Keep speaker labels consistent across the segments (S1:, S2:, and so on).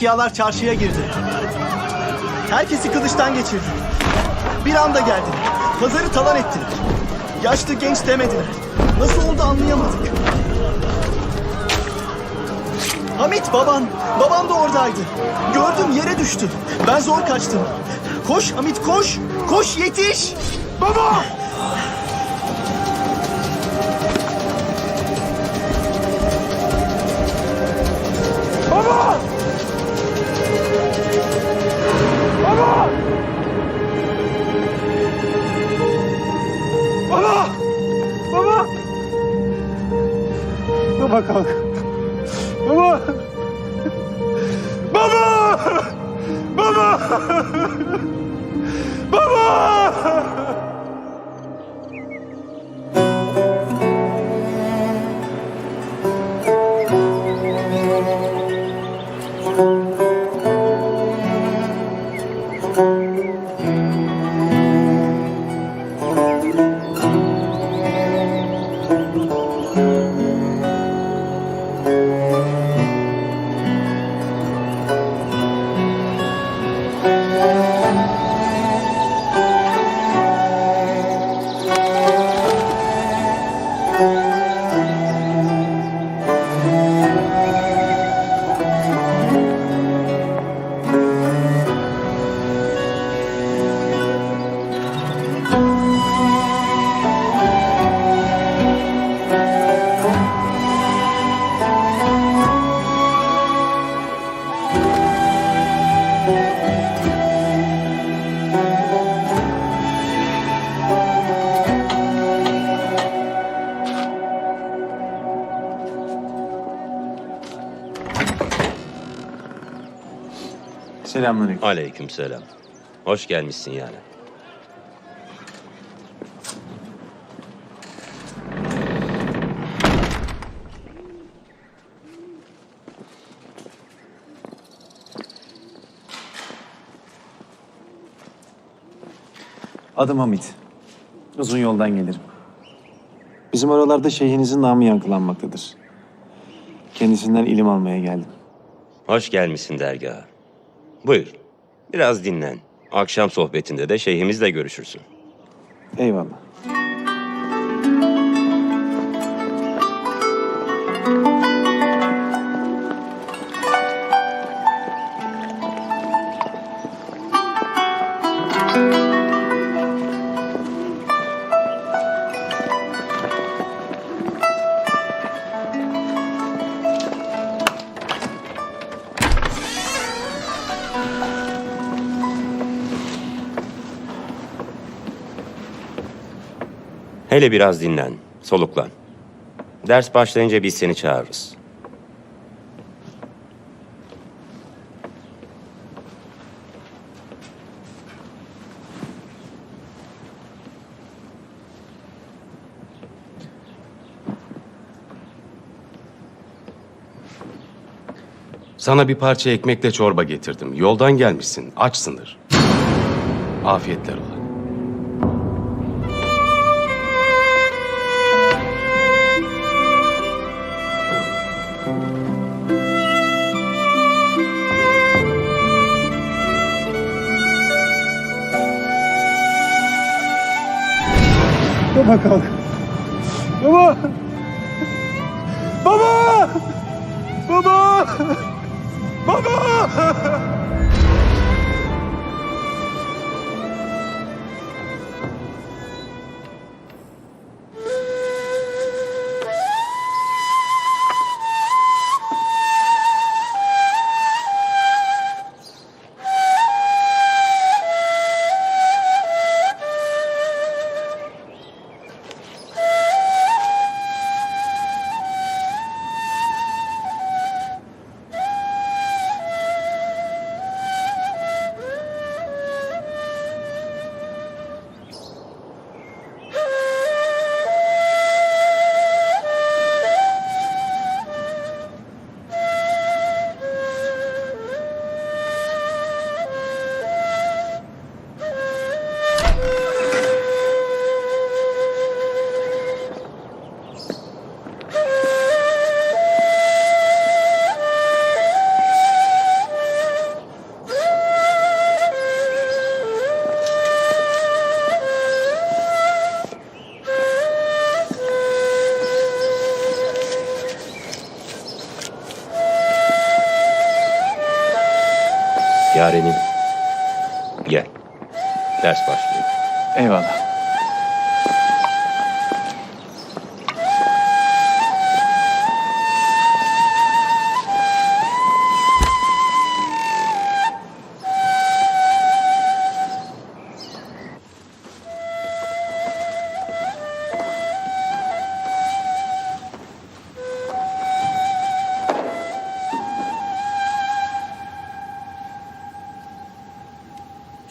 S1: Eşkıyalar çarşıya girdi. Herkesi kılıçtan geçirdi. Bir anda geldiler. Pazarı talan ettiler. Yaşlı genç demediler. Nasıl oldu anlayamadık. Hamit baban. Baban da oradaydı. Gördüm yere düştü. Ben zor kaçtım. Koş Hamit koş. Koş yetiş. Baba! Baba! Baba! Baba! Baba! Baba kalk. Baba! Baba! Baba! Baba!
S2: Selamünaleyküm.
S3: Aleykümselam. Hoş gelmişsin yani.
S2: Adım Hamit. Uzun yoldan gelirim. Bizim oralarda şeyhinizin namı yankılanmaktadır. Kendisinden ilim almaya geldim.
S3: Hoş gelmişsin dergaha. Buyur. Biraz dinlen. Akşam sohbetinde de şeyhimizle görüşürsün.
S2: Eyvallah.
S3: Hele biraz dinlen, soluklan. Ders başlayınca biz seni çağırırız.
S4: Sana bir parça ekmekle çorba getirdim. Yoldan gelmişsin, açsındır. Afiyetler ola.
S2: Baba kalk. Baba! Baba! Baba! Baba!
S3: Yarenim. Gel. Ders başlıyor.
S2: Eyvallah.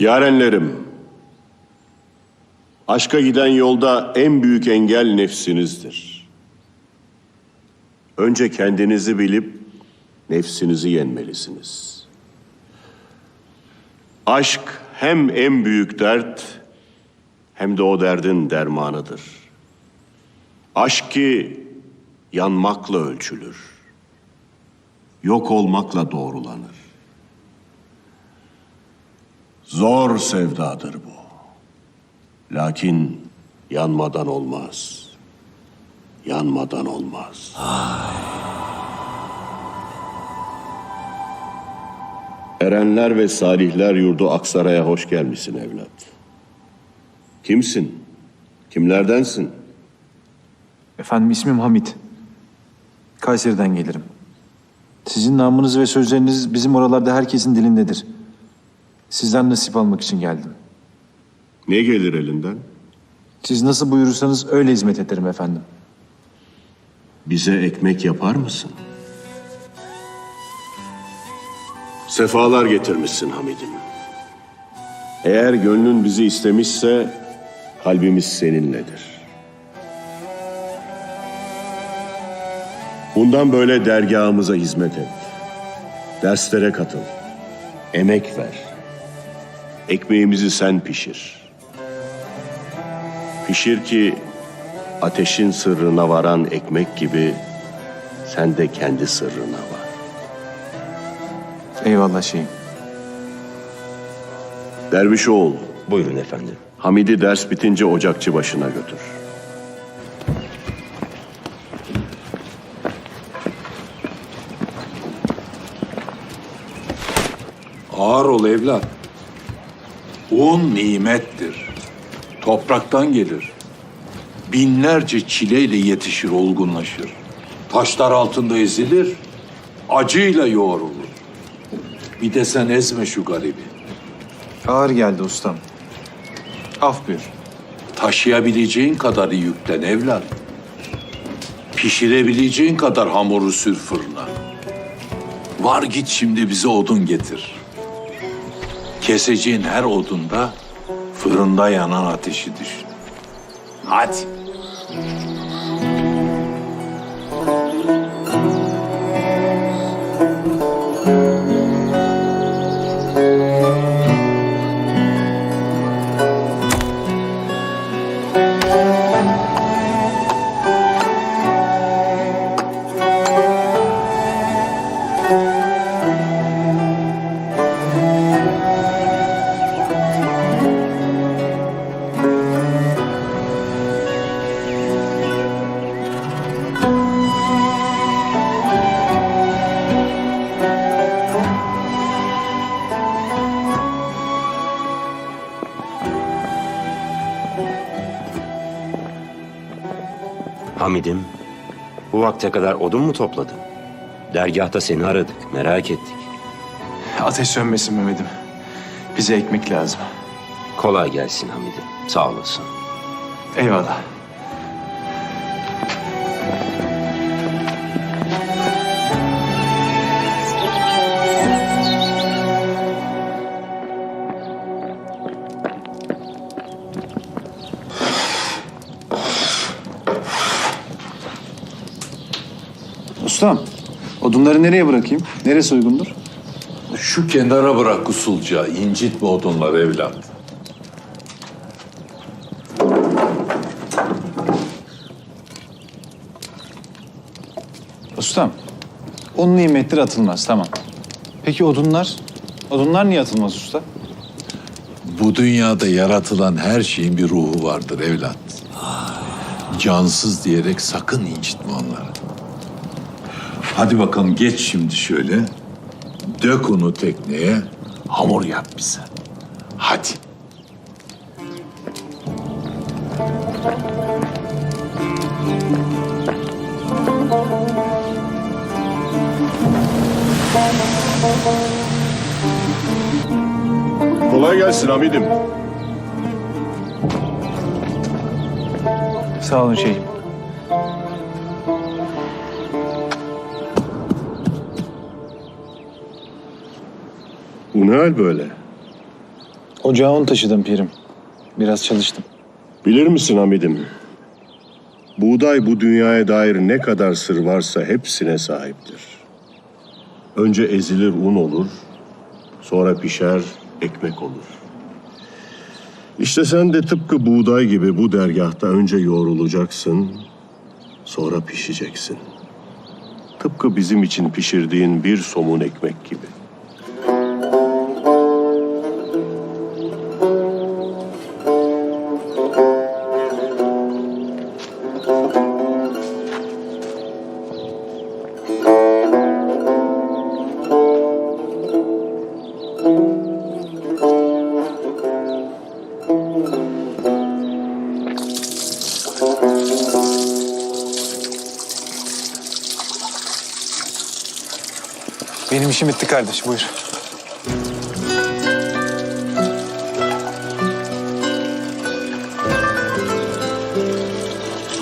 S5: Yarenlerim, aşka giden yolda en büyük engel nefsinizdir. Önce kendinizi bilip nefsinizi yenmelisiniz. Aşk hem en büyük dert hem de o derdin dermanıdır. Aşk ki yanmakla ölçülür, yok olmakla doğrulanır. Zor sevdadır bu. Lakin yanmadan olmaz. Yanmadan olmaz. Erenler ve salihler yurdu Aksaray'a hoş gelmişsin evlat. Kimsin? Kimlerdensin?
S2: Efendim ismim Hamit. Kayseri'den gelirim. Sizin namınız ve sözleriniz bizim oralarda herkesin dilindedir. Sizden nasip almak için geldim.
S5: Ne gelir elinden?
S2: Siz nasıl buyurursanız öyle hizmet ederim efendim.
S5: Bize ekmek yapar mısın? Sefalar getirmişsin Hamid'im. Eğer gönlün bizi istemişse kalbimiz seninledir. Bundan böyle dergahımıza hizmet et. Derslere katıl. Emek ver. Ekmeğimizi sen pişir. Pişir ki ateşin sırrına varan ekmek gibi sen de kendi sırrına var.
S2: Eyvallah şeyim.
S5: Dervişoğul,
S3: Buyurun efendim.
S5: Hamid'i ders bitince ocakçı başına götür.
S6: Ağır ol evlat. Un nimettir. Topraktan gelir. Binlerce çileyle yetişir, olgunlaşır. Taşlar altında ezilir, acıyla yoğrulur. Bir de sen ezme şu garibi.
S2: Ağır geldi ustam. Af buyur.
S6: Taşıyabileceğin kadarı yüklen evlat. Pişirebileceğin kadar hamuru sür fırına. Var git şimdi bize odun getir. Keseceğin her odunda fırında yanan ateşi düşün. Hadi.
S3: Hamid'im, bu vakte kadar odun mu topladın? Dergahta seni aradık, merak ettik.
S2: Ateş sönmesin Mehmet'im. Bize ekmek lazım.
S3: Kolay gelsin Hamid'im, sağ olasın.
S2: Eyvallah. Ustam, odunları nereye bırakayım? Neresi uygundur?
S6: Şu kenara bırak usulca, incitme odunlar evlat.
S2: Ustam, un nimettir atılmaz, tamam. Peki odunlar? Odunlar niye atılmaz usta?
S6: Bu dünyada yaratılan her şeyin bir ruhu vardır evlat. Cansız diyerek sakın incitme onları. Hadi bakalım geç şimdi şöyle. Dök onu tekneye. Hamur yap bize. Hadi.
S5: Kolay gelsin Hamid'im.
S2: Sağ olun şeyhim.
S5: Bu ne hal böyle?
S2: Ocağa un taşıdım pirim. Biraz çalıştım.
S5: Bilir misin Hamid'im? Buğday bu dünyaya dair ne kadar sır varsa hepsine sahiptir. Önce ezilir un olur, sonra pişer ekmek olur. İşte sen de tıpkı buğday gibi bu dergahta önce yoğrulacaksın, sonra pişeceksin. Tıpkı bizim için pişirdiğin bir somun ekmek gibi.
S2: Benim işim bitti kardeş, buyur.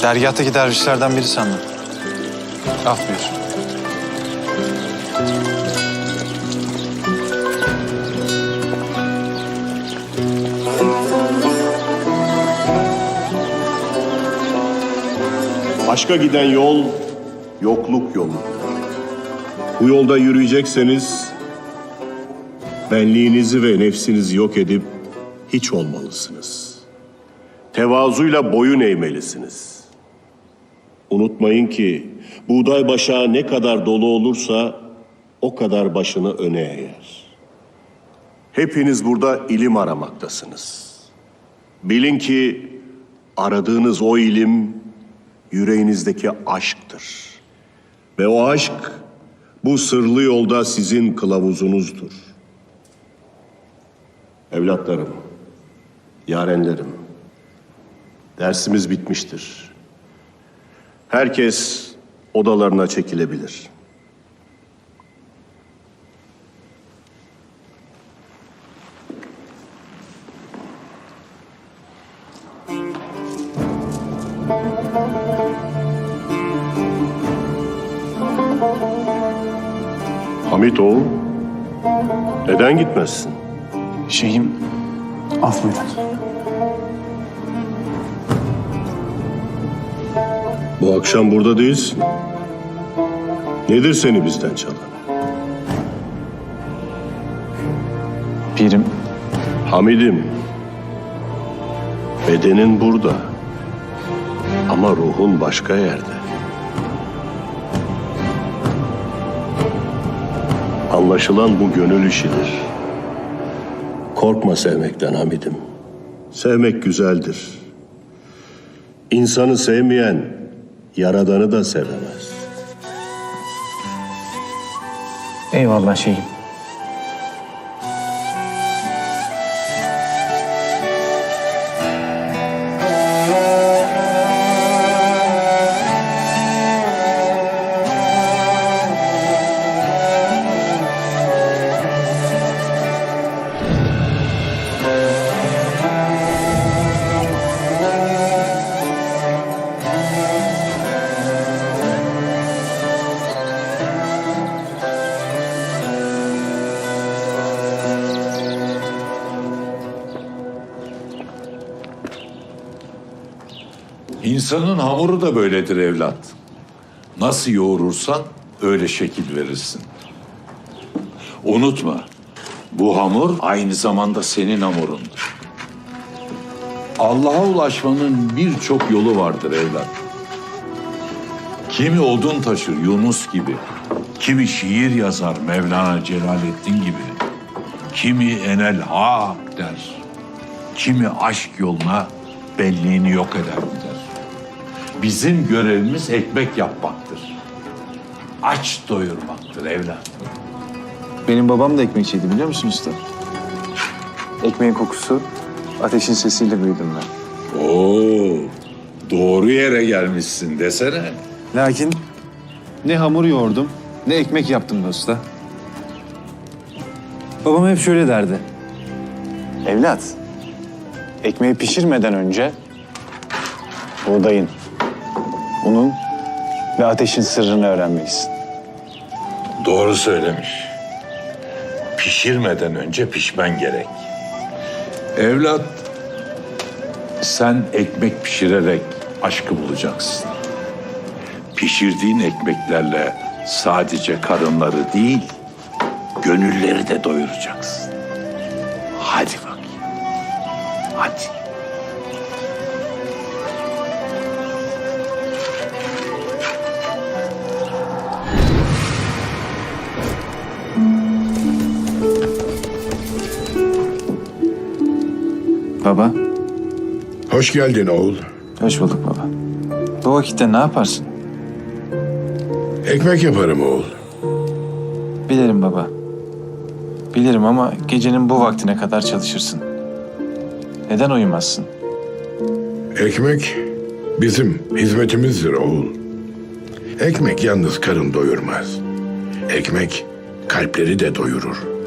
S2: Dergahtaki dervişlerden biri sandım. Af buyur.
S5: Aşka giden yol, yokluk yolu. Bu yolda yürüyecekseniz, benliğinizi ve nefsinizi yok edip hiç olmalısınız. Tevazuyla boyun eğmelisiniz. Unutmayın ki, buğday başağı ne kadar dolu olursa, o kadar başını öne eğer. Hepiniz burada ilim aramaktasınız. Bilin ki, aradığınız o ilim, yüreğinizdeki aşktır. Ve o aşk, bu sırlı yolda sizin kılavuzunuzdur. Evlatlarım, yarenlerim, dersimiz bitmiştir. Herkes odalarına çekilebilir. Hamit oğul, neden gitmezsin?
S2: Şeyhim, af buyurun.
S5: Bu akşam burada değilsin. Nedir seni bizden çalan?
S2: Pirim,
S5: Hamid'im, bedenin burada. Ama ruhun başka yerde. Anlaşılan bu gönül işidir. Korkma sevmekten Hamid'im. Sevmek güzeldir. İnsanı sevmeyen, Yaradan'ı da sevemez.
S2: eyvallah şeyhim.
S6: İnsanın hamuru da böyledir evlat. Nasıl yoğurursan öyle şekil verirsin. Unutma, bu hamur aynı zamanda senin hamurundur. Allah'a ulaşmanın birçok yolu vardır evlat. Kimi odun taşır Yunus gibi, kimi şiir yazar Mevlana Celaleddin gibi, kimi enel hak der, kimi aşk yoluna benliğini yok eder der. Bizim görevimiz ekmek yapmaktır. Aç doyurmaktır evlat.
S2: Benim babam da ekmekçiydi biliyor musun usta? Ekmeğin kokusu, ateşin sesiyle büyüdüm ben.
S6: Oo, doğru yere gelmişsin desene.
S2: Lakin ne hamur yoğurdum, ne ekmek yaptım da usta. Babam hep şöyle derdi. Evlat, ekmeği pişirmeden önce buğdayın, unun ve ateşin sırrını öğrenmelisin.
S6: Doğru söylemiş. Pişirmeden önce pişmen gerek. Evlat, sen ekmek pişirerek aşkı bulacaksın. Pişirdiğin ekmeklerle sadece karınları değil, gönülleri de doyuracaksın. Hadi bakayım. Hadi.
S2: Baba,
S7: Hoş geldin oğul.
S2: hoş bulduk baba. Bu vakitte ne yaparsın?
S7: Ekmek yaparım oğul.
S2: Bilirim baba. Bilirim ama gecenin bu vaktine kadar çalışırsın. Neden uyumazsın?
S7: Ekmek bizim hizmetimizdir oğul. Ekmek yalnız karın doyurmaz. Ekmek kalpleri de doyurur.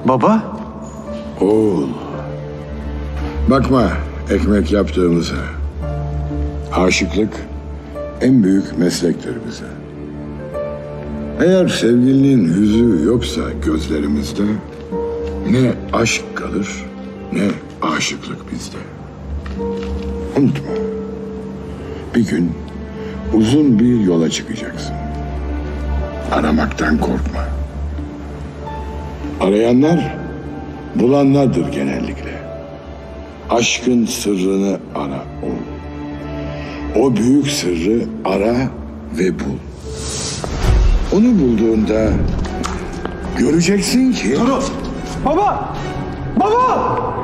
S2: Baba?
S7: Oğul. Bakma ekmek yaptığımıza. Aşıklık en büyük meslektir bize. Eğer sevgilinin yüzü yoksa gözlerimizde ne aşk kalır ne aşıklık bizde. Unutma. Bir gün uzun bir yola çıkacaksın. Aramaktan korkma. Arayanlar bulanlardır genellikle. Aşkın sırrını ara oğul. O büyük sırrı ara ve bul. Onu bulduğunda göreceksin ki...
S1: Durun! Baba! Baba!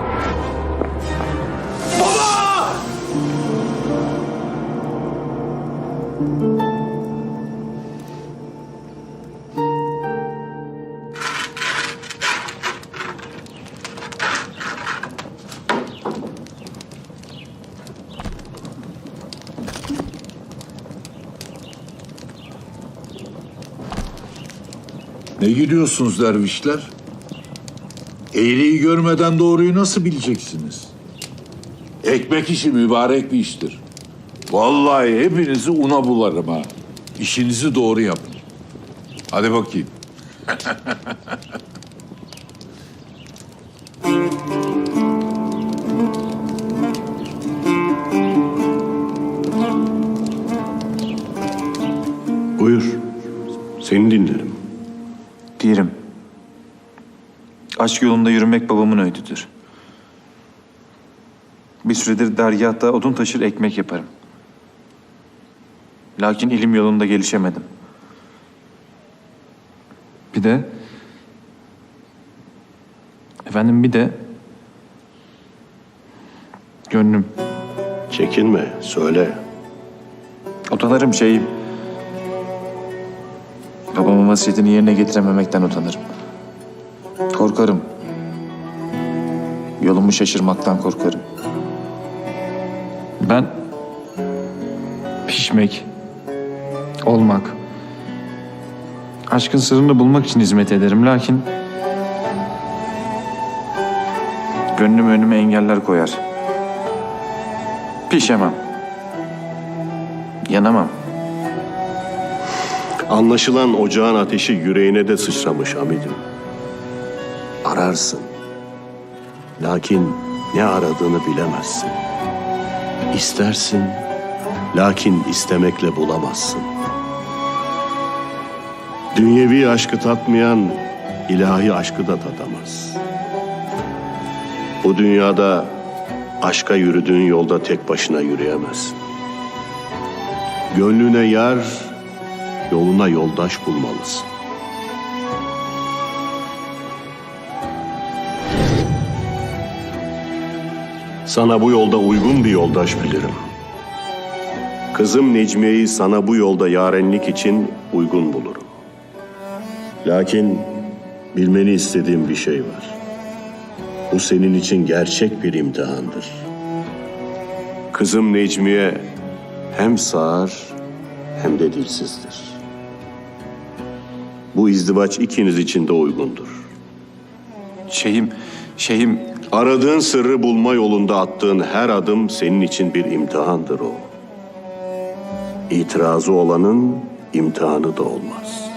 S6: Ne gülüyorsunuz dervişler? Eğriyi görmeden doğruyu nasıl bileceksiniz? Ekmek işi mübarek bir iştir. Vallahi hepinizi una bularım ha. İşinizi doğru yapın. Hadi bakayım.
S5: Buyur. Seni dinlerim.
S2: Diyelim. Aşk yolunda yürümek babamın öğüdüdür. Bir süredir dergâhta odun taşır ekmek yaparım. Lakin ilim yolunda gelişemedim. Bir de... Efendim bir de... Gönlüm.
S5: Çekinme, söyle.
S2: Utanırım şeyim. Babamın vasiyetini yerine getirememekten utanırım. Korkarım. Yolumu şaşırmaktan korkarım. Ben pişmek, olmak, aşkın sırrını bulmak için hizmet ederim. Lakin gönlüm önüme engeller koyar. Pişemem. Yanamam.
S5: Anlaşılan ocağın ateşi yüreğine de sıçramış Hamid'im. Ararsın. Lakin ne aradığını bilemezsin. İstersin, lakin istemekle bulamazsın. Dünyevi aşkı tatmayan, ilahi aşkı da tatamaz. Bu dünyada aşka yürüdüğün yolda tek başına yürüyemezsin. Gönlüne yar, yoluna yoldaş bulmalısın. Sana bu yolda uygun bir yoldaş bilirim. Kızım Necmiye'yi sana bu yolda yarenlik için uygun bulurum. Lakin bilmeni istediğim bir şey var. Bu senin için gerçek bir imtihandır. Kızım Necmiye hem sağır hem de dilsizdir. Bu izdivaç ikiniz için de uygundur.
S2: Şeyhim,
S5: Aradığın sırrı bulma yolunda attığın her adım senin için bir imtihandır o. İtirazı olanın imtihanı da olmaz.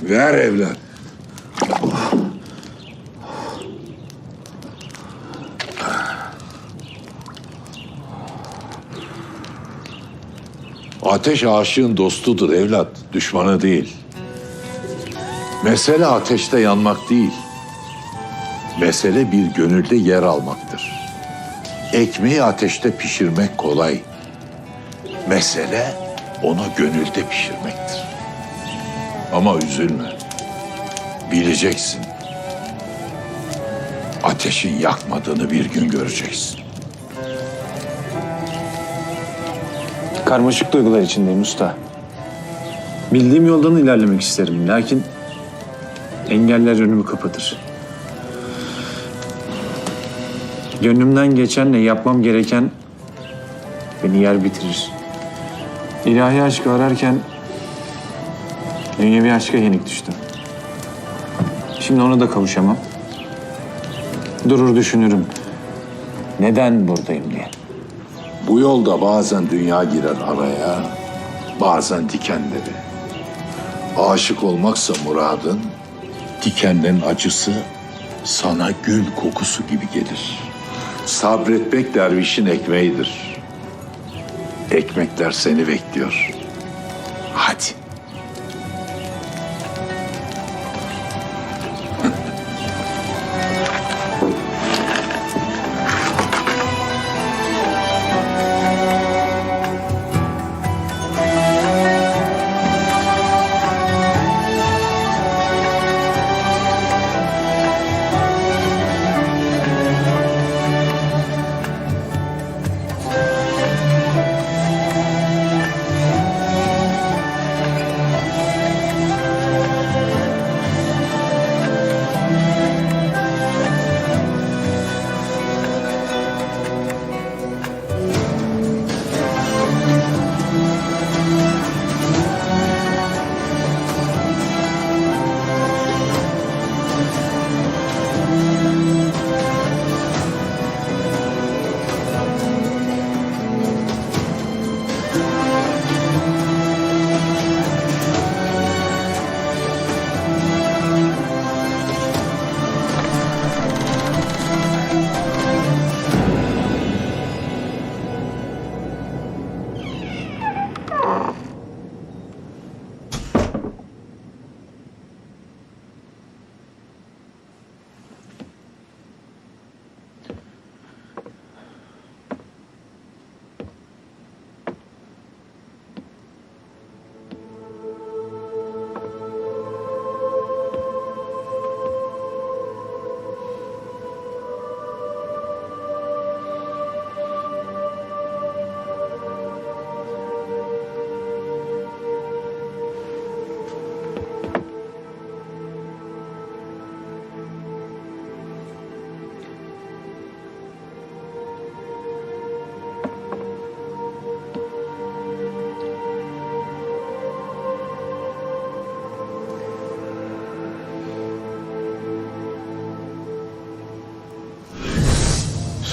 S7: Ver evlat.
S6: Ateş aşığın dostudur evlat, düşmanı değil. Mesele ateşte yanmak değil. Mesele bir gönülde yer almaktır. Ekmeği ateşte pişirmek kolay. Mesele onu gönülde pişirmektir. Ama üzülme. Bileceksin. Ateşin yakmadığını bir gün göreceksin.
S2: karmaşık duygular içindeyim usta. Bildiğim yoldan ilerlemek isterim. Lakin engeller önümü kapatır. Gönlümden geçenle yapmam gereken beni yer bitirir. İlahi aşkı ararken dünyevi aşka yenik düştüm. Şimdi ona da kavuşamam. Durur düşünürüm. Neden buradayım diye.
S6: Bu yolda bazen dünya girer araya, bazen dikenleri. Aşık olmaksa muradın, dikenlerin acısı sana gül kokusu gibi gelir. Sabretmek dervişin ekmeğidir. Ekmekler seni bekliyor. Hadi.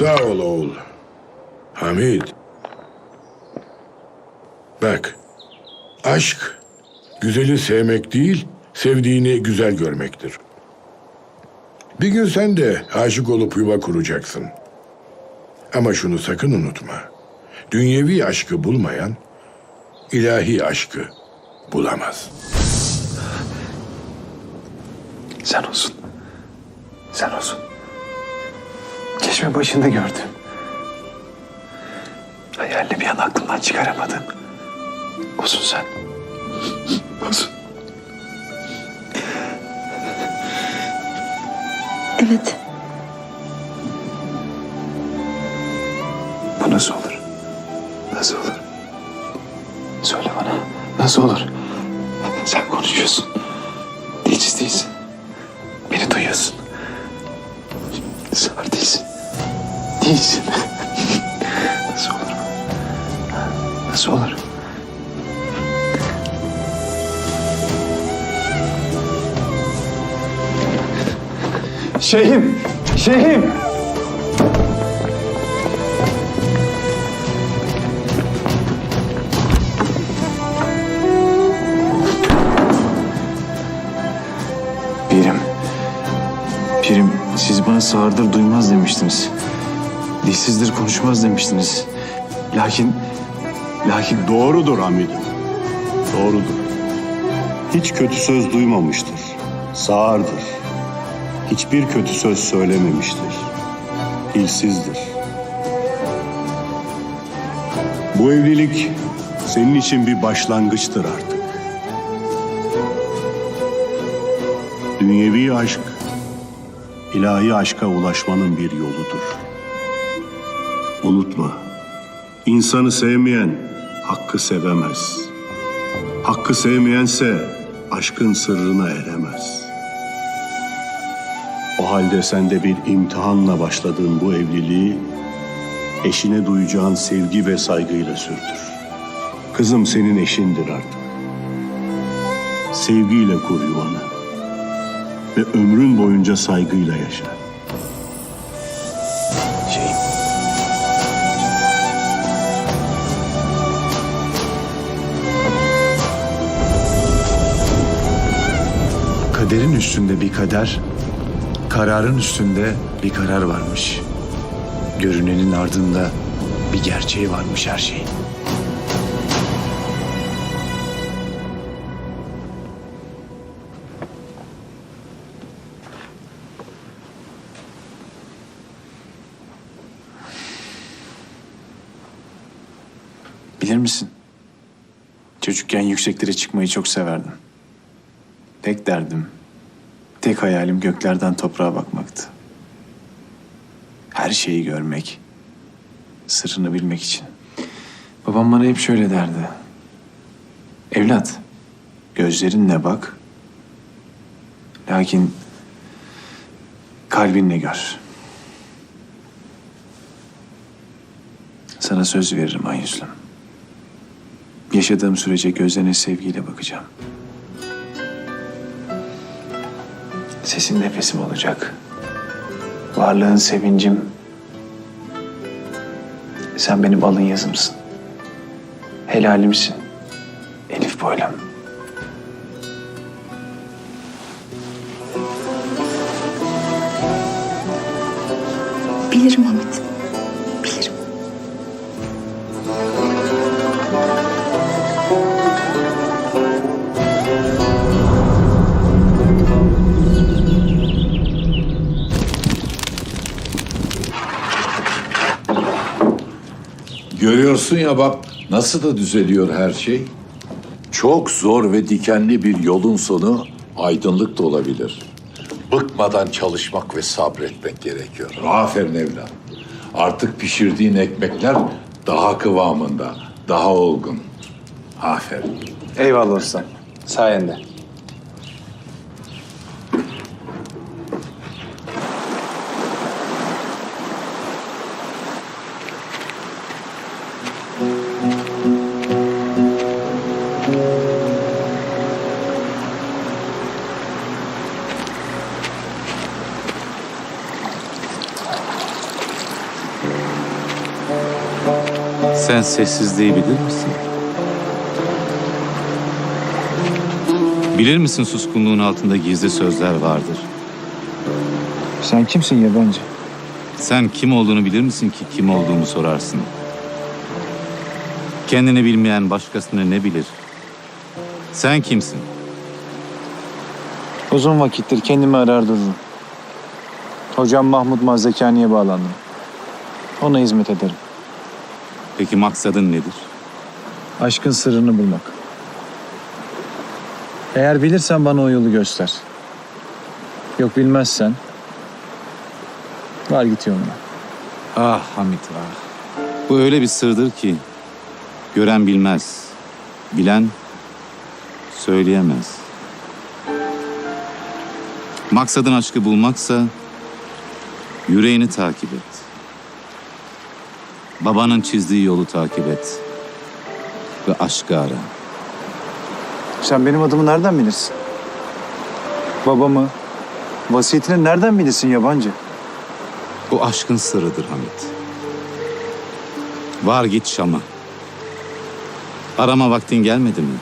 S7: Sağ ol oğul. Hamid. Bak, aşk güzeli sevmek değil, sevdiğini güzel görmektir. Bir gün sen de aşık olup yuva kuracaksın. Ama şunu sakın unutma. Dünyevi aşkı bulmayan, ilahi aşkı bulamaz.
S2: Sen olsun. Sen olsun. Çeşme başında gördüm. Hayalini bir an aklımdan çıkaramadım. Olsun sen. Olsun.
S8: Evet.
S2: Bu nasıl olur? Nasıl olur? Söyle bana. Nasıl olur? Sen konuşuyorsun. Dilsiz değilsin. Beni duyuyorsun. Sağır değilsin. Değilsin. Nasıl olur bu? Nasıl olur? Şeyhim! Şeyhim! Pirim, siz bana sağırdır duymaz demiştiniz. Dilsizdir konuşmaz demiştiniz. Lakin
S5: Doğrudur Hamid'im. Doğrudur. Hiç kötü söz duymamıştır. Sağırdır. Hiçbir kötü söz söylememiştir. Dilsizdir. Bu evlilik senin için bir başlangıçtır artık. Dünyevi aşk, ilahi aşka ulaşmanın bir yoludur. Unutma, insanı sevmeyen hakkı sevemez. Hakkı sevmeyense aşkın sırrına eremez. O halde sen de bir imtihanla başladığın bu evliliği eşine duyacağın sevgi ve saygıyla sürdür. Kızım senin eşindir artık. Sevgiyle kur yuvanı ve ömrün boyunca saygıyla yaşa.
S2: şeyhim. Kaderin üstünde bir kader, kararın üstünde bir karar varmış. Görünenin ardında bir gerçeği varmış her şeyin. Bilir misin? Çocukken yükseklere çıkmayı çok severdim. Tek derdim, tek hayalim göklerden toprağa bakmaktı. Her şeyi görmek, sırrını bilmek için. Babam bana hep şöyle derdi. Evlat, gözlerinle bak, lakin kalbinle gör. Sana söz veririm Ayüzlüm. Yaşadığım sürece gözlerine sevgiyle bakacağım. Sesin nefesim olacak. Varlığın sevincim. Sen benim alın yazımsın. Helalimsin. Elif boylam.
S8: Bilirim Hamit. Bilirim.
S6: Görüyorsun ya bak nasıl da düzeliyor her şey. Çok zor ve dikenli bir yolun sonu aydınlık da olabilir. Bıkmadan çalışmak ve sabretmek gerekiyor. Aferin evlat. Artık pişirdiğin ekmekler daha kıvamında, daha olgun. Aferin.
S9: Eyvallah ustam. Sayende.
S10: Sen sessizliği bilir misin? Bilir misin suskunluğun altında gizli sözler vardır?
S2: Sen kimsin yabancı?
S10: Sen kim olduğunu bilir misin ki kim olduğumu sorarsın? Kendini bilmeyen başkasını ne bilir? Sen kimsin?
S2: Uzun vakittir kendimi arar dururum. Hocam Mahmud Mazdekani'ye bağlandım. Ona hizmet ederim.
S10: Peki maksadın nedir?
S2: Aşkın sırrını bulmak. Eğer bilirsen bana o yolu göster. Yok bilmezsen var git yoluna.
S10: Ah Hamit ah. Bu öyle bir sırdır ki gören bilmez, bilen söyleyemez. Maksadın aşkı bulmaksa yüreğini takip et. Babanın çizdiği yolu takip et ve aşkı ara.
S2: Sen benim adımı nereden bilirsin? Babamı, vasiyetini nereden bilirsin yabancı?
S10: Bu aşkın sırrıdır Hamit. Var git Şam'a. Arama vaktin gelmedi mi?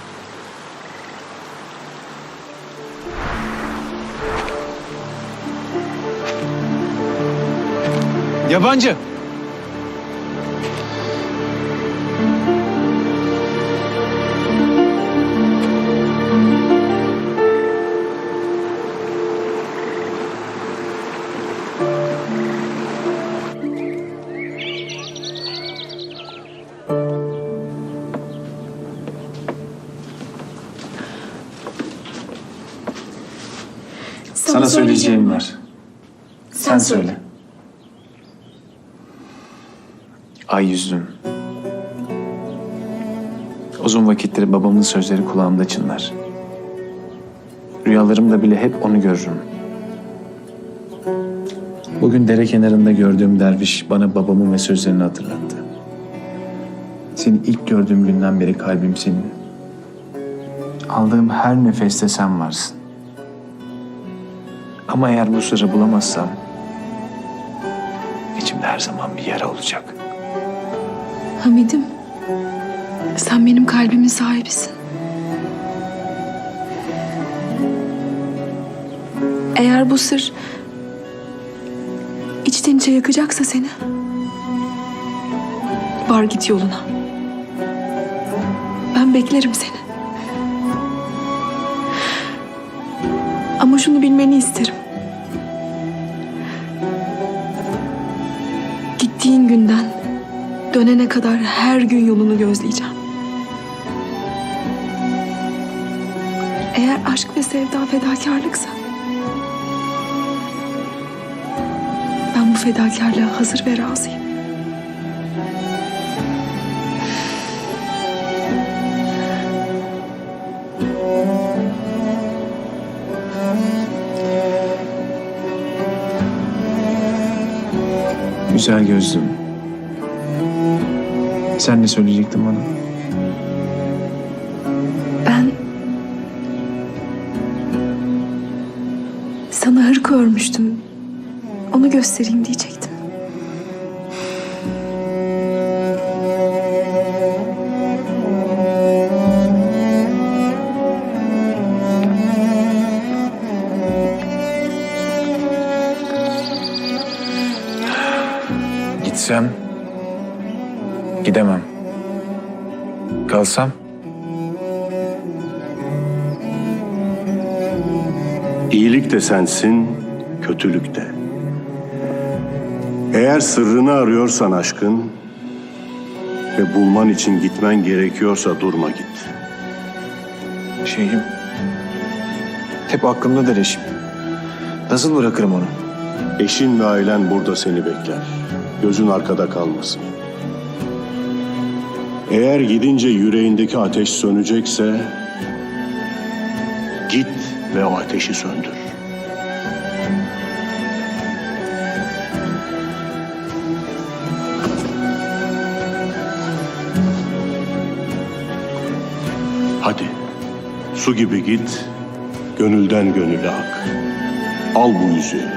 S2: Yabancı! Sana söyleyeceğim var. Sen söyle. Ay yüzlüm. Uzun vakittir babamın sözleri kulağımda çınlar. Rüyalarımda bile hep onu görürüm. Bugün dere kenarında gördüğüm derviş bana babamın ve sözlerini hatırlattı. Seni ilk gördüğüm günden beri kalbim senin. Aldığım her nefeste sen varsın. Ama eğer bu sırrı bulamazsam içimde her zaman bir yara olacak.
S8: Hamid'im, sen benim kalbimin sahibisin. Eğer bu sır içten içe yakacaksa seni, var git yoluna. Ben beklerim seni. Ama şunu bilmeni isterim. Gittiğin günden dönene kadar her gün yolunu gözleyeceğim. Eğer aşk ve sevda fedakarlıksa, ben bu fedakarlığa hazır ve razıyım.
S2: Güzel gözlüm. Sen ne söyleyecektin bana?
S8: Ben sana hırka örmüştüm. Onu göstereyim diyecektim.
S2: Gitsem gidemem. Kalsam
S5: İyilik de sensin, kötülük de. Eğer sırrını arıyorsan aşkın ve bulman için gitmen gerekiyorsa durma git.
S2: şeyim hep aklımdadır eşim. Nasıl bırakırım onu?
S5: Eşin ve ailen burada seni bekler. Gözün arkada kalmasın. Eğer gidince yüreğindeki ateş sönecekse git ve o ateşi söndür. Hadi su gibi git, gönülden gönüle ak. Al bu yüzüğü.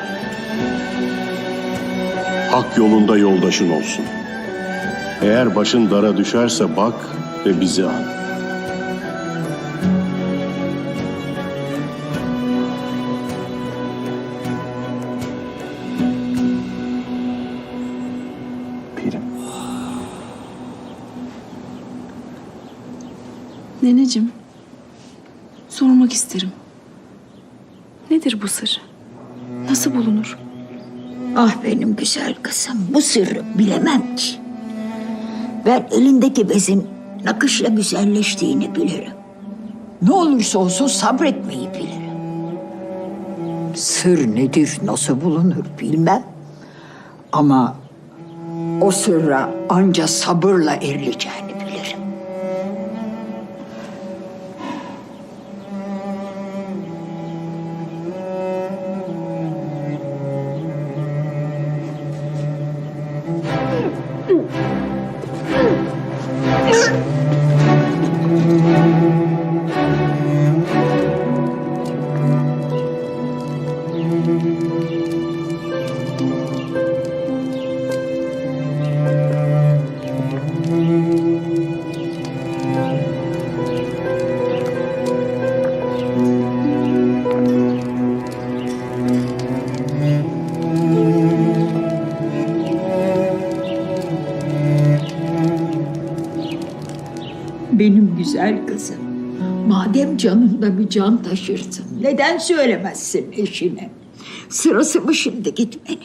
S5: Hak yolunda yoldaşın olsun. Eğer başın dara düşerse bak ve bizi al.
S2: Pirim.
S8: Neneciğim, sormak isterim. Nedir bu sır? Nasıl bulunur?
S11: Ah benim güzel kızım, bu sırrı bilemem ki. Ben elindeki bezin nakışla güzelleştiğini bilirim. Ne olursa olsun sabretmeyi bilirim. Sır nedir, nasıl bulunur bilmem. Ama o sırra anca sabırla erileceğini bilirim. Benim güzel kızım, madem canında bir can taşırsın, neden söylemezsin eşine? Sırası mı şimdi gitmenin?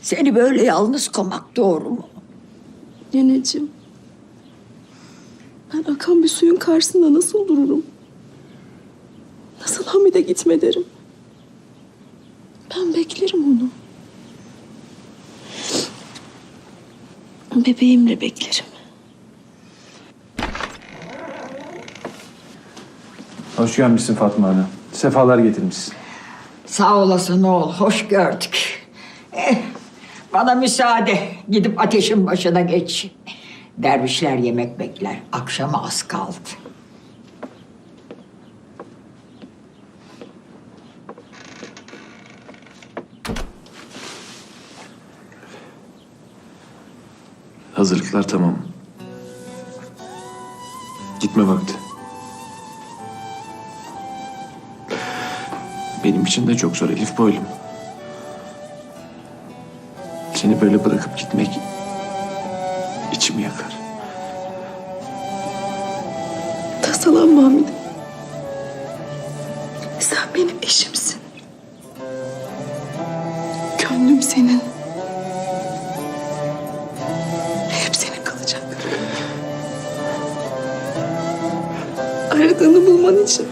S11: Seni böyle yalnız koymak doğru mu?
S8: Neneciğim, ben akan bir suyun karşısında nasıl dururum? Nasıl Hamid'e gitme derim? Ben beklerim onu. Bebeğimle beklerim.
S2: Hoş gelmişsin Fatma Ana. Sefalar getirmişsin.
S11: Sağ olasın oğul, hoş gördük. Bana müsaade, gidip ateşin başına geç. Dervişler yemek bekler, akşama az kaldı.
S2: Hazırlıklar tamam. Gitme vakti. Benim için de çok zor Elif Boylum. Seni böyle bırakıp gitmek içimi yakar.
S8: Tasalanma Hamid'im. Sen benim eşimsin. Gönlüm senin. Hep senin kalacak. Aradığını bulman için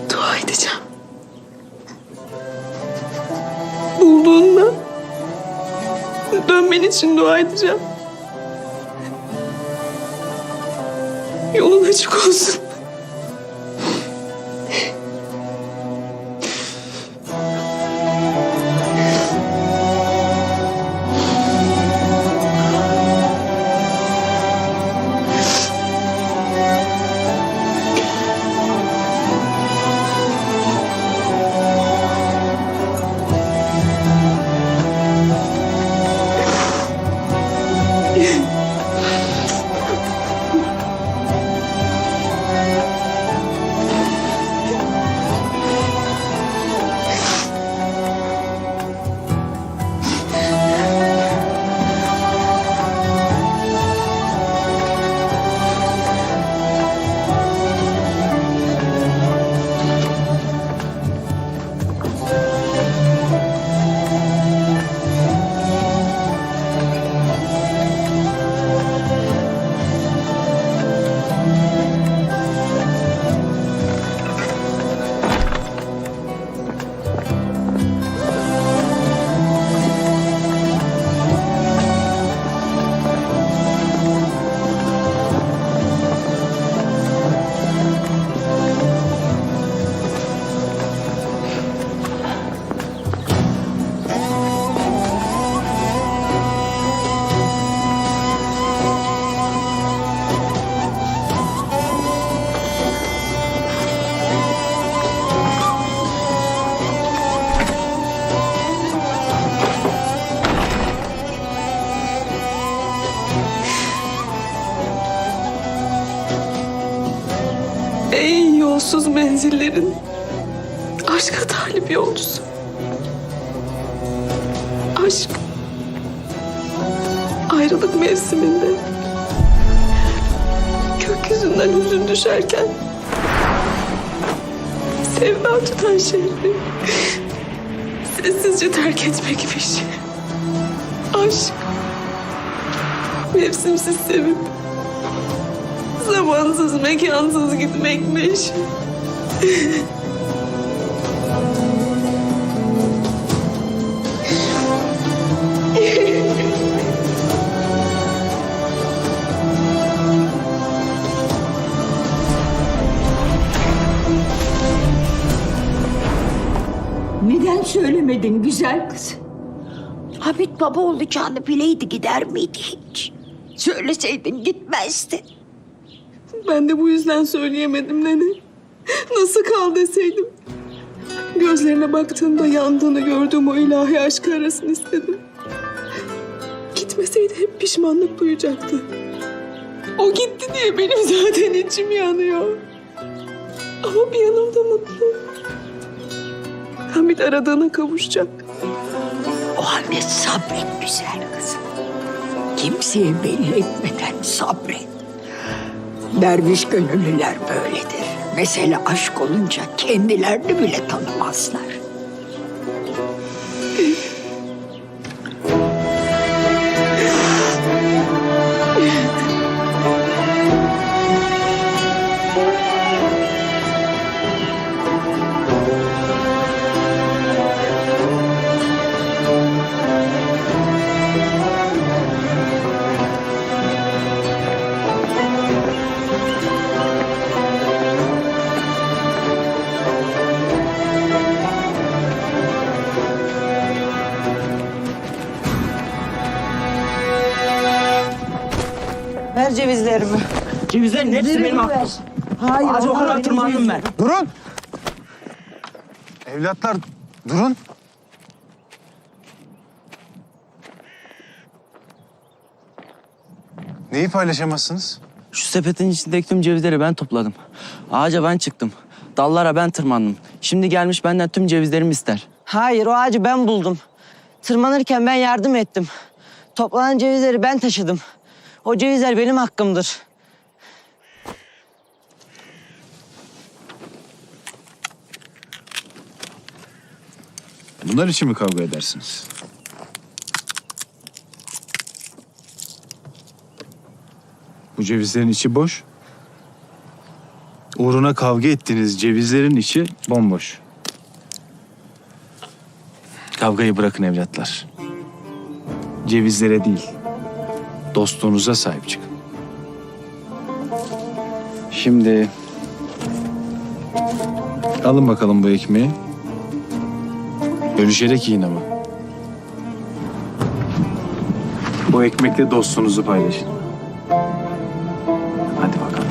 S8: dua edeceğim. Bulduğunda dönmen için dua edeceğim. Yolun açık olsun. en yolsuz menzillerin aşka talip yolcusu. Aşk ayrılık mevsiminde gökyüzünden hüzün düşerken sevda tutan şehri sessizce terk etmekmiş. Aşk mevsimsiz sevip zamansız mekansız gitmekmiş.
S11: Neden söylemedin güzel kız? Hamit baba olacağını bileydi gider miydi hiç? Söyleseydin gitmezdi.
S8: Ben de bu yüzden söyleyemedim nene. Nasıl kal deseydim. Gözlerine baktığımda yandığını gördüğüm o ilahi aşkı arasın istedim. Gitmeseydi hep pişmanlık duyacaktı. O gitti diye benim zaten içim yanıyor. Ama bir yanım da mutlu. Hamit aradığına kavuşacak.
S11: O halde sabret güzel kızım. Kimseye belli etmeden sabret. Derviş gönüllüler böyledir. Mesele aşk olunca kendilerini bile tanımazlar.
S12: Ver cevizlerimi.
S1: Cevizlerin hepsi benim hakkım.
S12: Hayır.
S1: Ağacı o kadar tırmandım ben.
S2: Durun! Evlatlar durun. Neyi paylaşamazsınız?
S12: Şu sepetin içindeki tüm cevizleri ben topladım. Ağaca ben çıktım. Dallara ben tırmandım. Şimdi gelmiş benden tüm cevizlerimi ister. Hayır, o ağacı ben buldum. Tırmanırken ben yardım ettim. Toplanan cevizleri ben taşıdım. O cevizler benim hakkımdır.
S2: Bunlar için mi kavga edersiniz? Bu cevizlerin içi boş. Uğruna kavga ettiğiniz cevizlerin içi bomboş. Kavgayı bırakın evlatlar. Cevizlere değil, dostluğunuza sahip çıkın. Şimdi alın bakalım bu ekmeği. Bölüşerek yiyin ama. Bu ekmekle dostunuzu paylaşın. Hadi bakalım.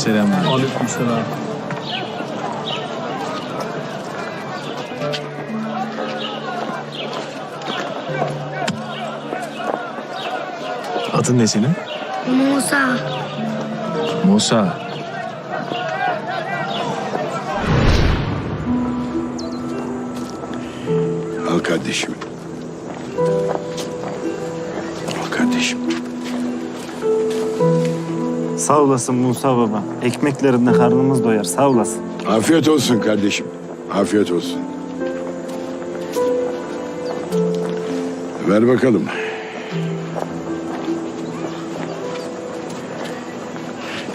S2: Selamlar.
S1: Aleykümselam.
S2: Adın ne senin?
S13: Musa.
S2: Musa.
S7: Al kardeşim. Al kardeşim.
S9: Sağ olasın Musa baba. Ekmeklerinde karnımız doyar. Sağ olasın.
S7: Afiyet olsun kardeşim. Afiyet olsun. Ver bakalım.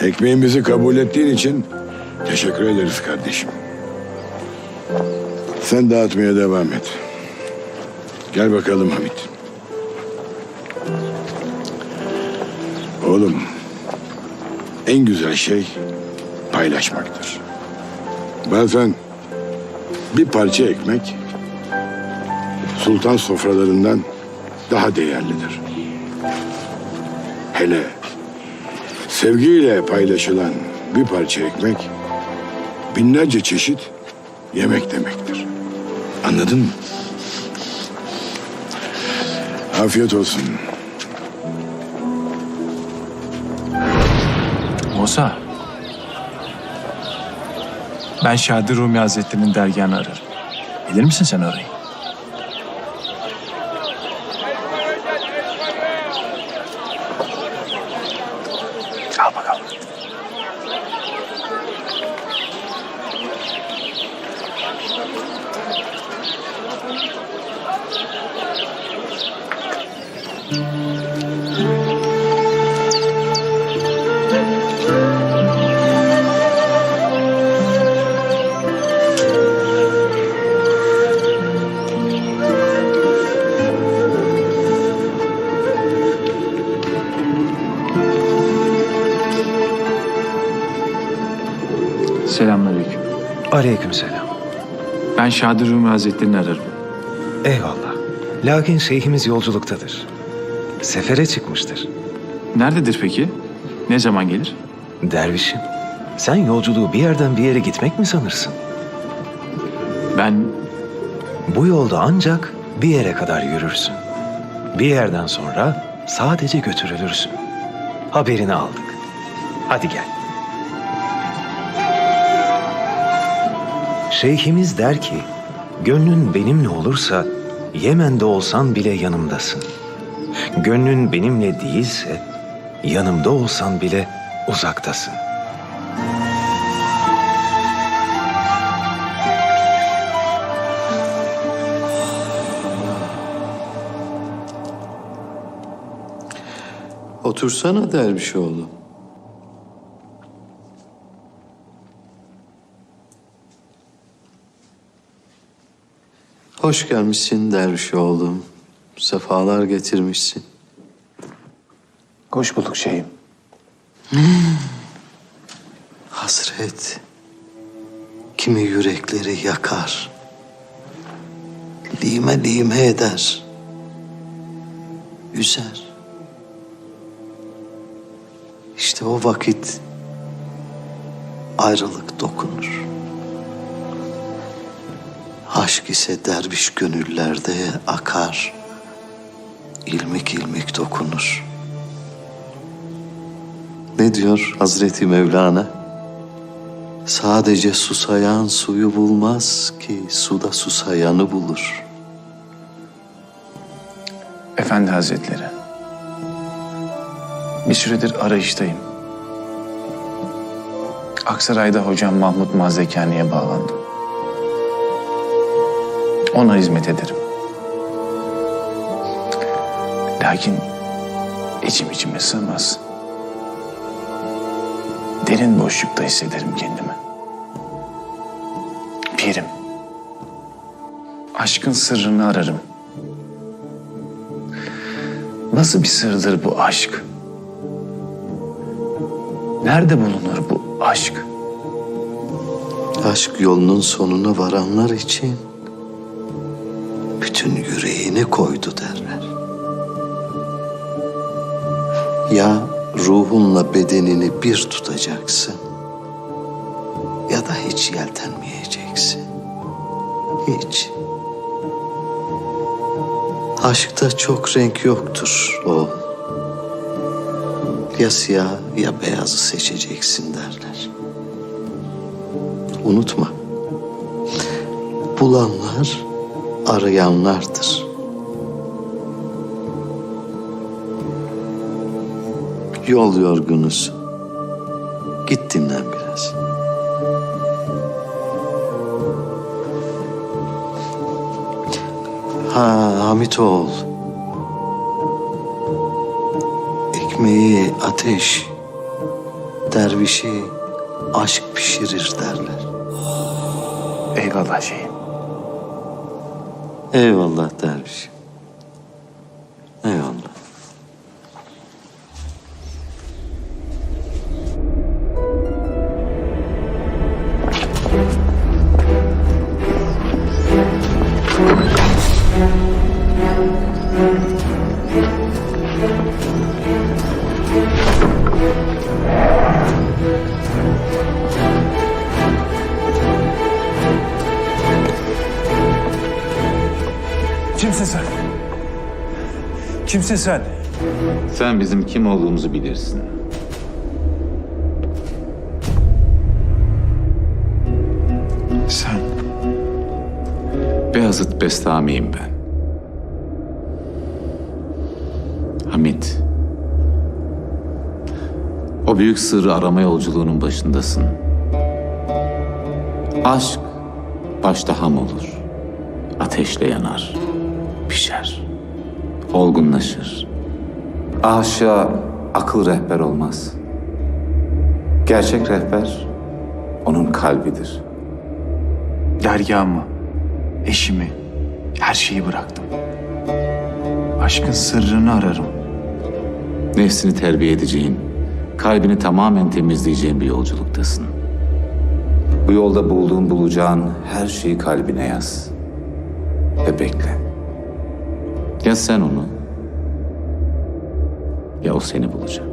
S7: Ekmeğimizi kabul ettiğin için teşekkür ederiz kardeşim. Sen dağıtmaya devam et. Gel bakalım Hamit. Oğlum, en güzel şey paylaşmaktır. Bazen bir parça ekmek sultan sofralarından daha değerlidir. Hele sevgiyle paylaşılan bir parça ekmek binlerce çeşit yemek demektir. Anladın mı? Afiyet olsun.
S2: Musa. Ben Şadi Rumi Hazretleri'nin dergahını ararım. Bilir misin sen orayı? Al bakalım. Selamünaleyküm.
S14: Aleykümselam.
S2: Ben Şadi Rumi Hazretleri'ni ararım.
S14: Eyvallah. Lakin şeyhimiz yolculuktadır. Sefere çıkmıştır.
S2: Nerededir peki? Ne zaman gelir?
S14: Dervişim, sen yolculuğu bir yerden bir yere gitmek mi sanırsın?
S2: Ben
S14: Bu yolda ancak bir yere kadar yürürsün. Bir yerden sonra sadece götürülürsün. Haberini aldık. Hadi gel. Şeyhimiz der ki, gönlün benimle olursa Yemen'de olsan bile yanımdasın. Gönlün benimle değilse yanımda olsan bile uzaktasın.
S15: Otursana Dervişoğlu. Hoş gelmişsin Dervişoğlu. Sefalar getirmişsin.
S2: hoş bulduk şeyhim.
S15: Hasret kimi yürekleri yakar. Lime lime eder. Üzer. İşte o vakit ayrılık dokunur. Aşk ise derviş gönüllerde akar. İlmik ilmik dokunur. Ne diyor Hazreti Mevlana? Sadece susayan suyu bulmaz ki suda susayanı bulur.
S2: Efendi Hazretleri. Bir süredir arayıştayım. Aksaray'da hocam Mahmud Mazekani'ye bağlandım. Ona hizmet ederim. Lakin içim içime sığmaz. Derin boşlukta hissederim kendimi. Pirim. Aşkın sırrını ararım. Nasıl bir sırdır bu aşk? Nerede bulunur bu aşk?
S15: Aşk yolunun sonuna varanlar için bütün yüreğini koydu derler. Ya ruhunla bedenini bir tutacaksın hiç yeltenmeyeceksin. Hiç. Aşkta çok renk yoktur oğul. Ya siyah ya beyazı seçeceksin derler. Unutma. Bulanlar arayanlardır. Yol yorgunusun. Git dinlen biraz. Ha Hamit oğul. Ekmeği ateş, dervişi aşk pişirir derler.
S2: Eyvallah şeyim.
S15: Eyvallah dervişim. Eyvallah.
S2: Kimsin sen? Kimsin sen?
S10: Sen bizim kim olduğumuzu bilirsin.
S2: Sen.
S10: Beyazıt Bestami'yim ben. Hamit. O büyük sırrı arama yolculuğunun başındasın. Aşk başta ham olur. Ateşle yanar, pişer, olgunlaşır. Aşağı akıl rehber olmaz. Gerçek rehber onun kalbidir.
S2: Dergahımı, eşimi, her şeyi bıraktım. Aşkın sırrını ararım.
S10: Nefsini terbiye edeceğin, kalbini tamamen temizleyeceğin bir yolculuktasın. Bu yolda bulacağın her şeyi kalbine yaz. Ve bekle. Ya sen onu, ya o seni bulacak.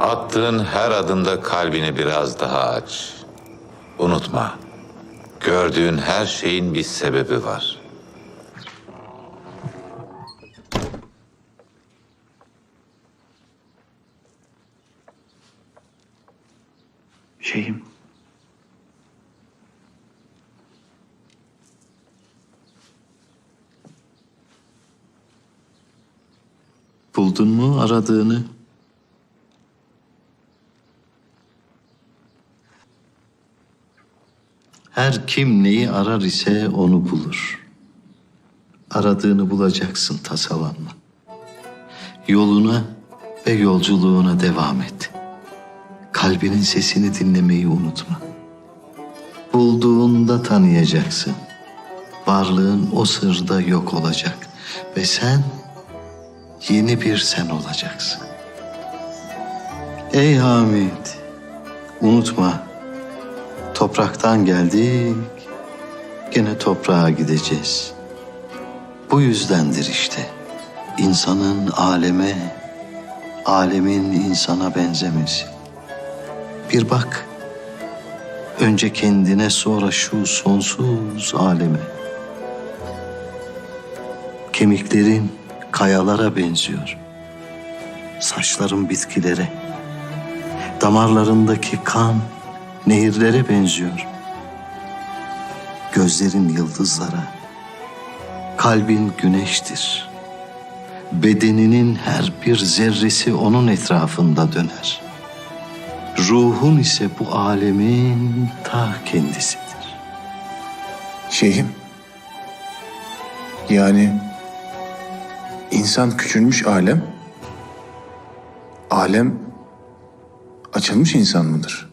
S10: Attığın her adımda kalbini biraz daha aç. Unutma, gördüğün her şeyin bir sebebi var.
S2: Şeyim.
S15: Buldun mu aradığını? Her kim neyi arar ise onu bulur. Aradığını bulacaksın, tasalanma. Yoluna ve yolculuğuna devam et. Kalbinin sesini dinlemeyi unutma. Bulduğunda tanıyacaksın. Varlığın o sırda yok olacak ve sen yeni bir sen olacaksın. Ey Hamit, unutma. Topraktan geldik, gene toprağa gideceğiz. Bu yüzdendir işte insanın aleme, alemin insana benzemesi. Bir bak, önce kendine sonra şu sonsuz aleme. Kemiklerin kayalara benziyor, saçların bitkilere, damarlarındaki kan nehirlere benziyor. Gözlerin yıldızlara, kalbin güneştir. Bedeninin her bir zerresi onun etrafında döner. Ruhun ise bu alemin ta kendisidir.
S2: Şeyhim. Yani insan küçülmüş alem, alem açılmış insan mıdır?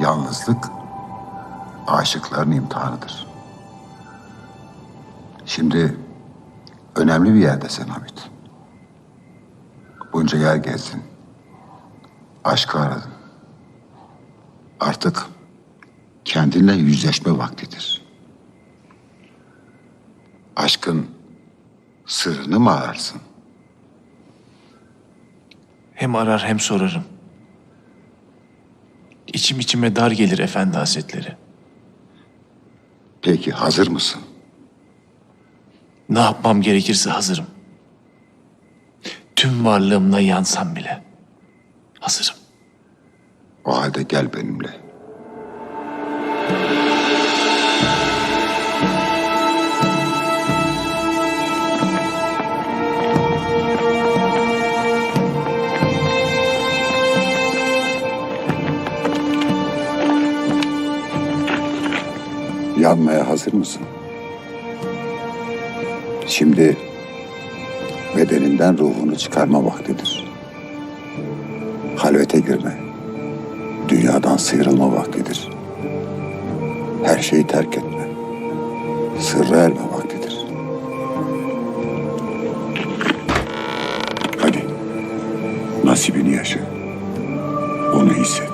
S7: Yalnızlık aşıkların imtihanıdır. Şimdi önemli bir yerdesin Hamit. Bunca yer gezdin. Aşkı aradın. Artık kendinle yüzleşme vaktidir. Aşkın sırrını mı ararsın?
S2: Hem arar hem sorarım. İçim içime dar gelir efendi hazretleri.
S7: Peki hazır mısın?
S2: Ne yapmam gerekirse hazırım. Tüm varlığımla yansam bile hazırım.
S7: O halde gel benimle. Yanmaya hazır mısın? Şimdi bedeninden ruhunu çıkarma vaktidir. Halvete girme. Dünyadan sıyrılma vaktidir. Her şeyi terk etme. Sırra erme vaktidir. Hadi. Nasibini yaşa. Onu hisset.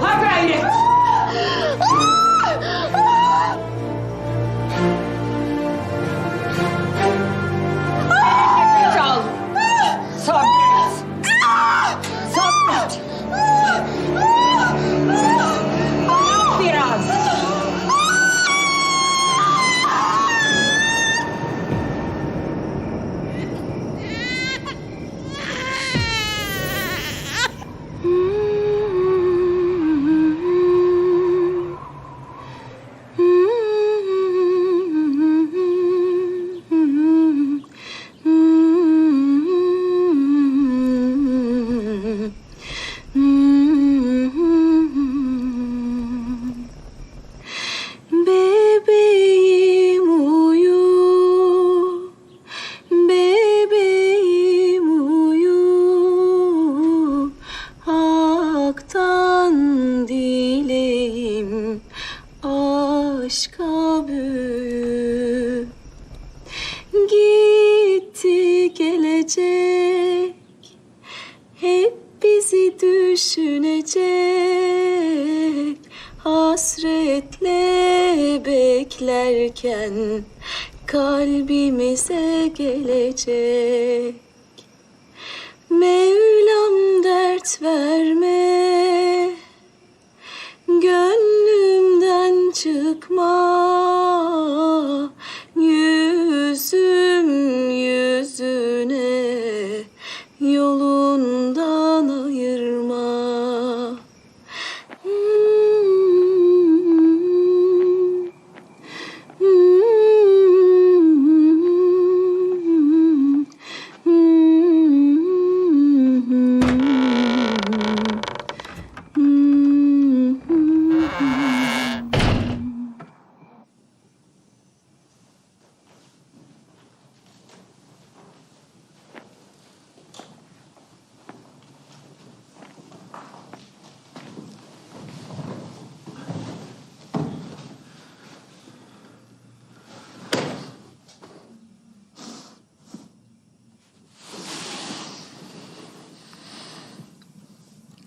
S8: Ha gayret! düşünecek, hasretle beklerken kalbimize gelecek. Mevlam dert verme, gönlümden çıkma, yüzüm yüzüne yolundan ayırma.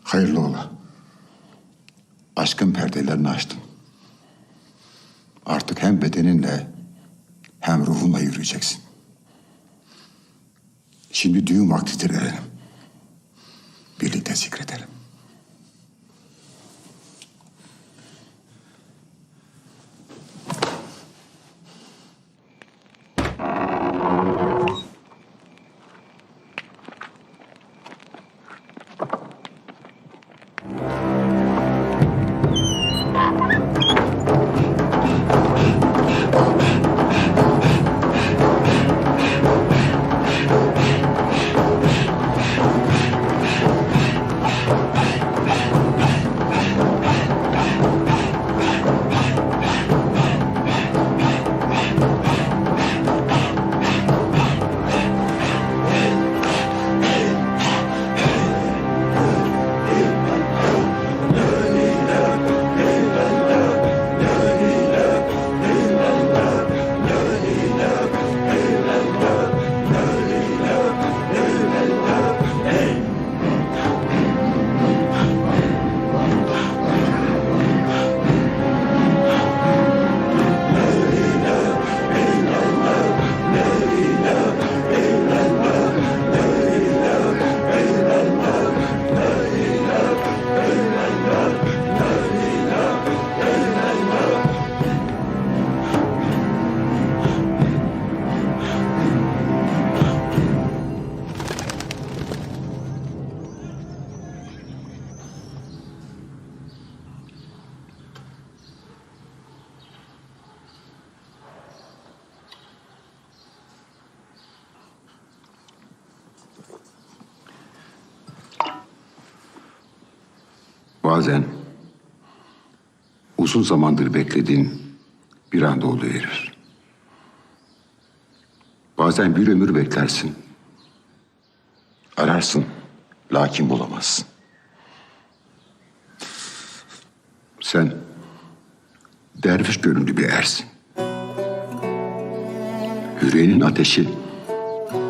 S7: Hayırlı ola. Aşkın perdelerini açtın. Artık hem bedeninle hem ruhunla yürüyeceksin. Şimdi düğün vaktidir Eren'im. Birlikte zikredelim. Bazen uzun zamandır beklediğin bir anda oluverir. Bazen bir ömür beklersin. Ararsın, lakin bulamazsın. Sen derviş gönüllü bir ersin. Yüreğinin ateşi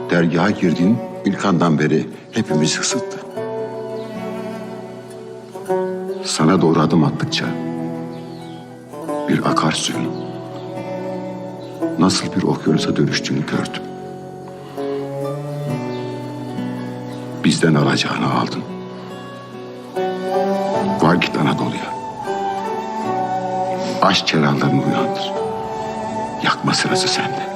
S7: dergaha girdiğin ilk andan beri hepimizi ısıttı. Sana doğru adım attıkça bir akarsuyun nasıl bir okyanusa dönüştüğünü gördüm. Bizden alacağını aldın. Var git Anadolu'ya. Aşk çırağlarını uyandır. Yakma sırası sende.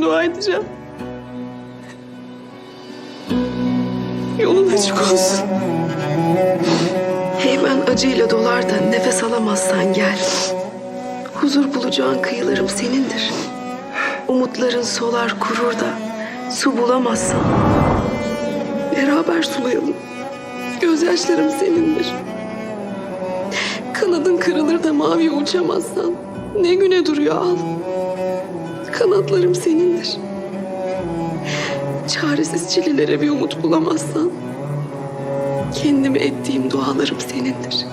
S8: için dua edeceğim. Yolun açık olsun. Heymen acıyla dolar da nefes alamazsan gel. Huzur bulacağın kıyılarım senindir. Umutların solar kurur da su bulamazsan beraber sulayalım. Gözyaşlarım senindir. Kanadın kırılır da maviye uçamazsan ne güne duruyor al. Kanatlarım senindir. Çaresiz çilelere bir umut bulamazsan kendime ettiğim dualarım senindir.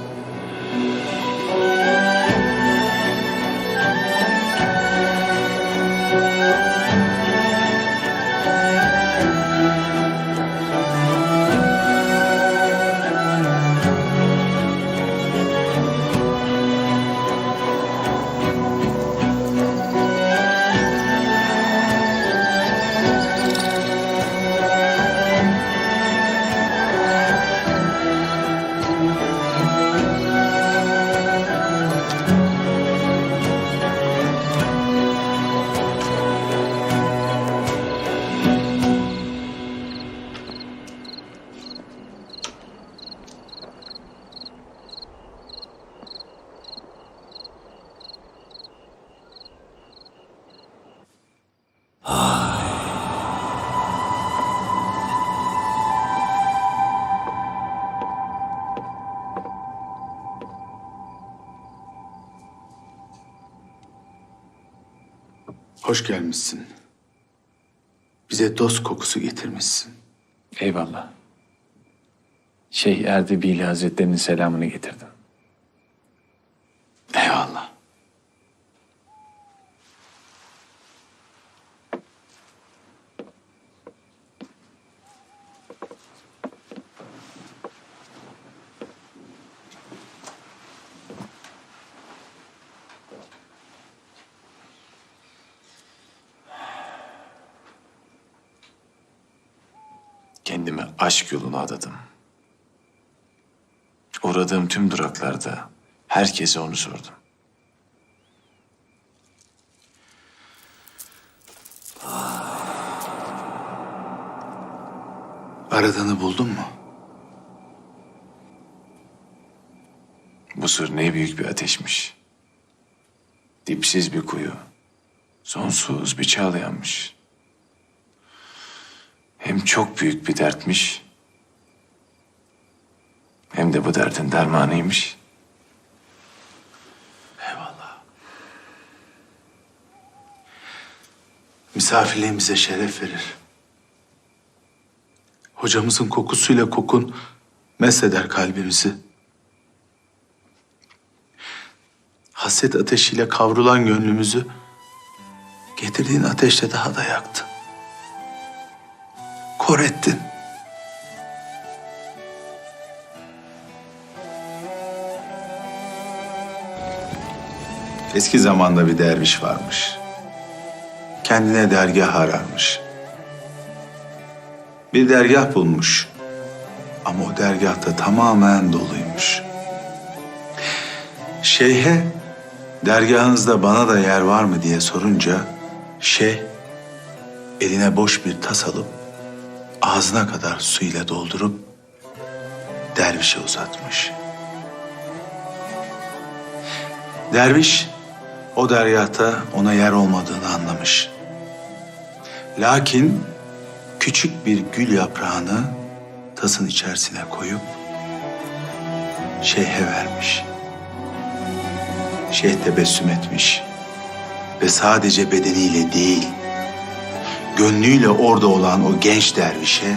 S13: Hoş gelmişsin. Bize dost kokusu getirmişsin.
S2: Eyvallah. Şeyh Erdebili Hazretleri'nin selamını getirdim.
S13: Eyvallah.
S2: Kendimi aşk yoluna adadım. Uğradığım tüm duraklarda herkese onu sordum.
S13: Aradığını buldun mu?
S2: Bu sır ne büyük bir ateşmiş. Dipsiz bir kuyu. Sonsuz bir çağlayanmış. Hem çok büyük bir dertmiş. Hem de bu derdin dermanıymış.
S13: Eyvallah. Misafirliğin bize şeref verir. Hocamızın kokusuyla kokun mesheder kalbimizi. Hasret ateşiyle kavrulan gönlümüzü getirdiğin ateşle daha da yaktın. Kor ettin. Eski zamanda bir derviş varmış. Kendine dergah ararmış. Bir dergah bulmuş. Ama o dergahta tamamen doluymuş. Şeyhe, dergahınızda bana da yer var mı diye sorunca, şeyh eline boş bir tas alıp ağzına kadar su ile doldurup dervişe uzatmış. Derviş o dergahta ona yer olmadığını anlamış. Lakin küçük bir gül yaprağını tasın içerisine koyup şeyhe vermiş. Şeyh tebessüm etmiş ve sadece bedeniyle değil, gönlüyle orada olan o genç dervişe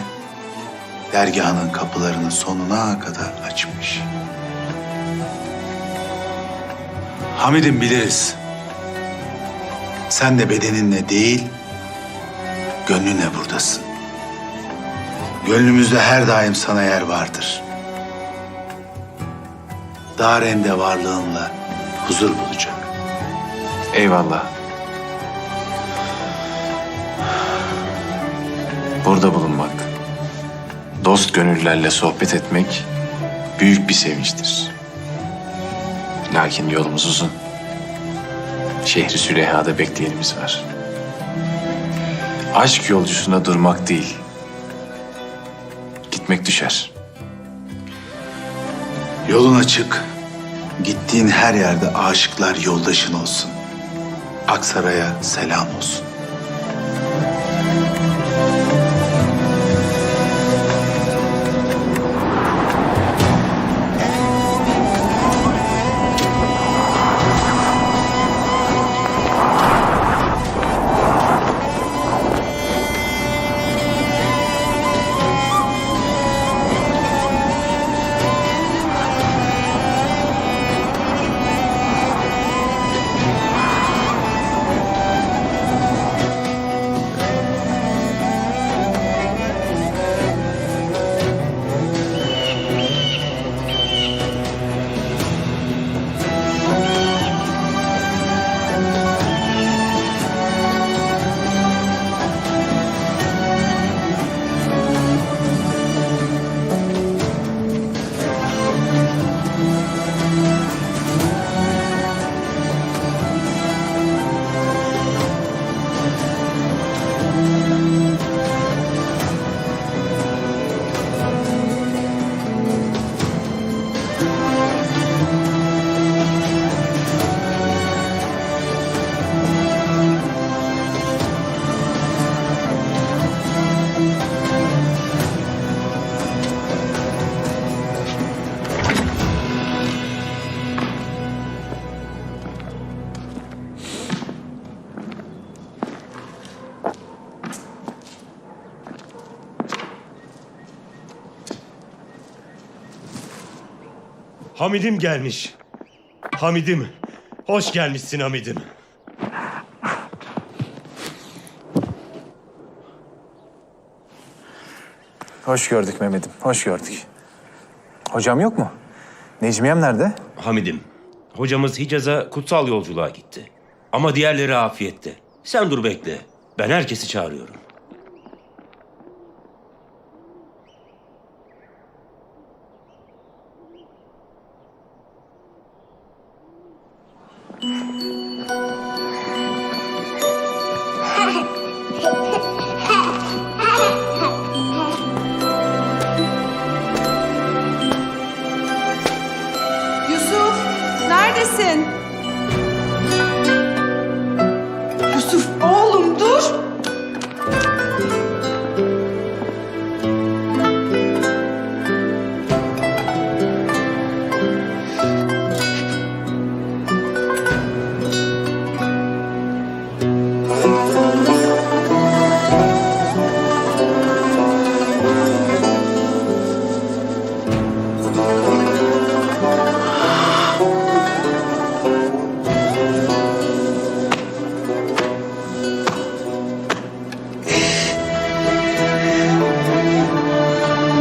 S13: dergahının kapılarını sonuna kadar açmış. Hamid'im biliriz. Sen de bedeninle değil, gönlünle buradasın. Gönlümüzde her daim sana yer vardır. Darende varlığınla huzur bulacak.
S2: Eyvallah. Burada bulunmak, dost gönüllerle sohbet etmek büyük bir sevinçtir. Lakin yolumuz uzun. Şehri Süleyha'da bekleyenimiz var. Aşk yolcusuna durmak değil, gitmek düşer.
S13: Yolun açık. Gittiğin her yerde aşıklar yoldaşın olsun. Aksaray'a selam olsun.
S16: Hamid'im gelmiş. Hamid'im. Hoş gelmişsin Hamid'im.
S2: Hoş gördük Mehmet'im, hoş gördük. Hocam yok mu? Necmiyem nerede?
S3: Hamid'im, hocamız Hicaz'a kutsal yolculuğa gitti. Ama diğerleri afiyette. Sen dur bekle. Ben herkesi çağırıyorum.
S8: Yusuf, neredesin? Yusuf, oğlum dur.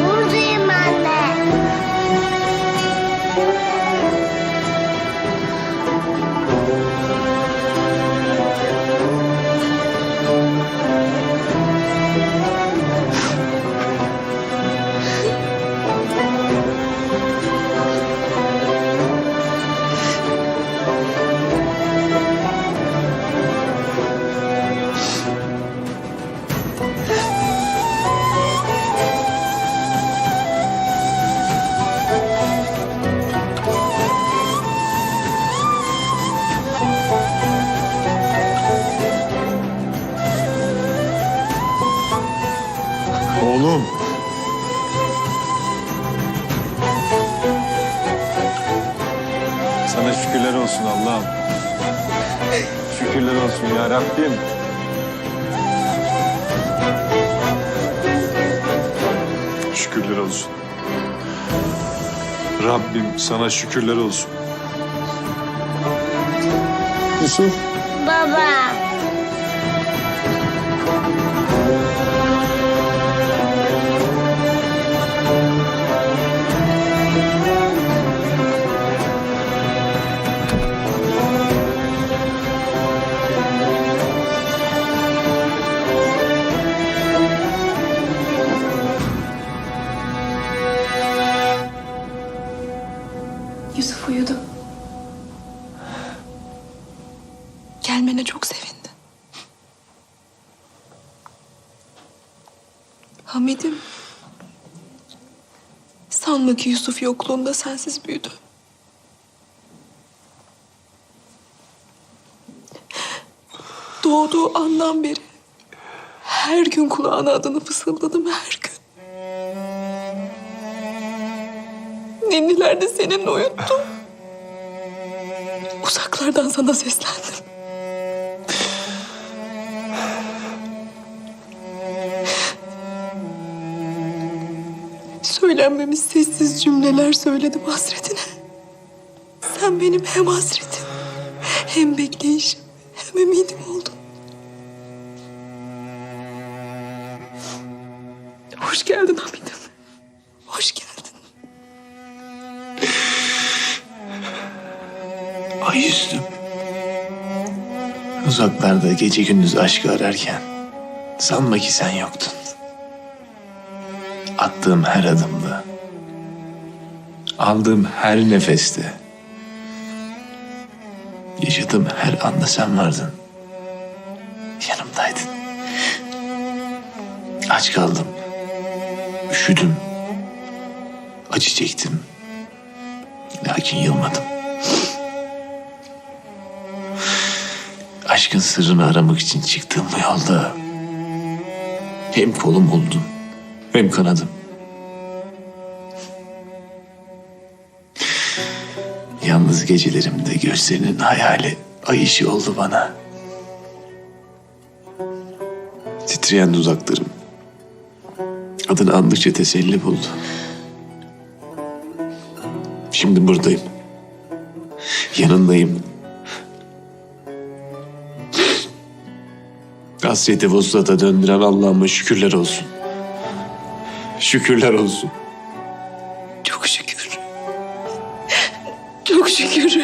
S17: Buradayım anne.
S2: Oğlum. Sana şükürler olsun Allah'ım. Şükürler olsun ya Rabbim. Şükürler olsun. Rabbim sana şükürler olsun. Yusuf.
S17: Baba.
S8: Yusuf uyudu. Gelmene çok sevindi. Sanma ki Yusuf yokluğunda sensiz büyüdü. Doğduğu andan beri her gün kulağına adını fısıldadım, her gün. Ninnilerde seninle uyuttum. Uzaklardan sana seslendim. Söylenmemiş sessiz cümleler söyledim hasretine. Sen benim hem hasretim, hem bekleyişim, hem ümidim oldun. Hoş geldin Hamid'im. Hoş geldin.
S1: Ay yüzlüm. Uzaklarda gece gündüz aşkı ararken sanma ki sen yoktun. Attığım her adımda, aldığım her nefeste, yaşadığım her anda sen vardın. Yanımdaydın. Aç kaldım. Üşüdüm. Acı çektim. Lakin yılmadım. Aşkın sırrını aramak için çıktığım bu yolda hem kolum oldun hem kanadım. Yalnız gecelerimde gözlerinin hayali ay ışığı oldu bana. Titreyen dudaklarım adını andıkça teselli buldu. Şimdi buradayım. Yanındayım. Hasreti vuslata döndüren Allah'ıma şükürler olsun. Şükürler olsun.
S8: Çok şükür. Çok şükür.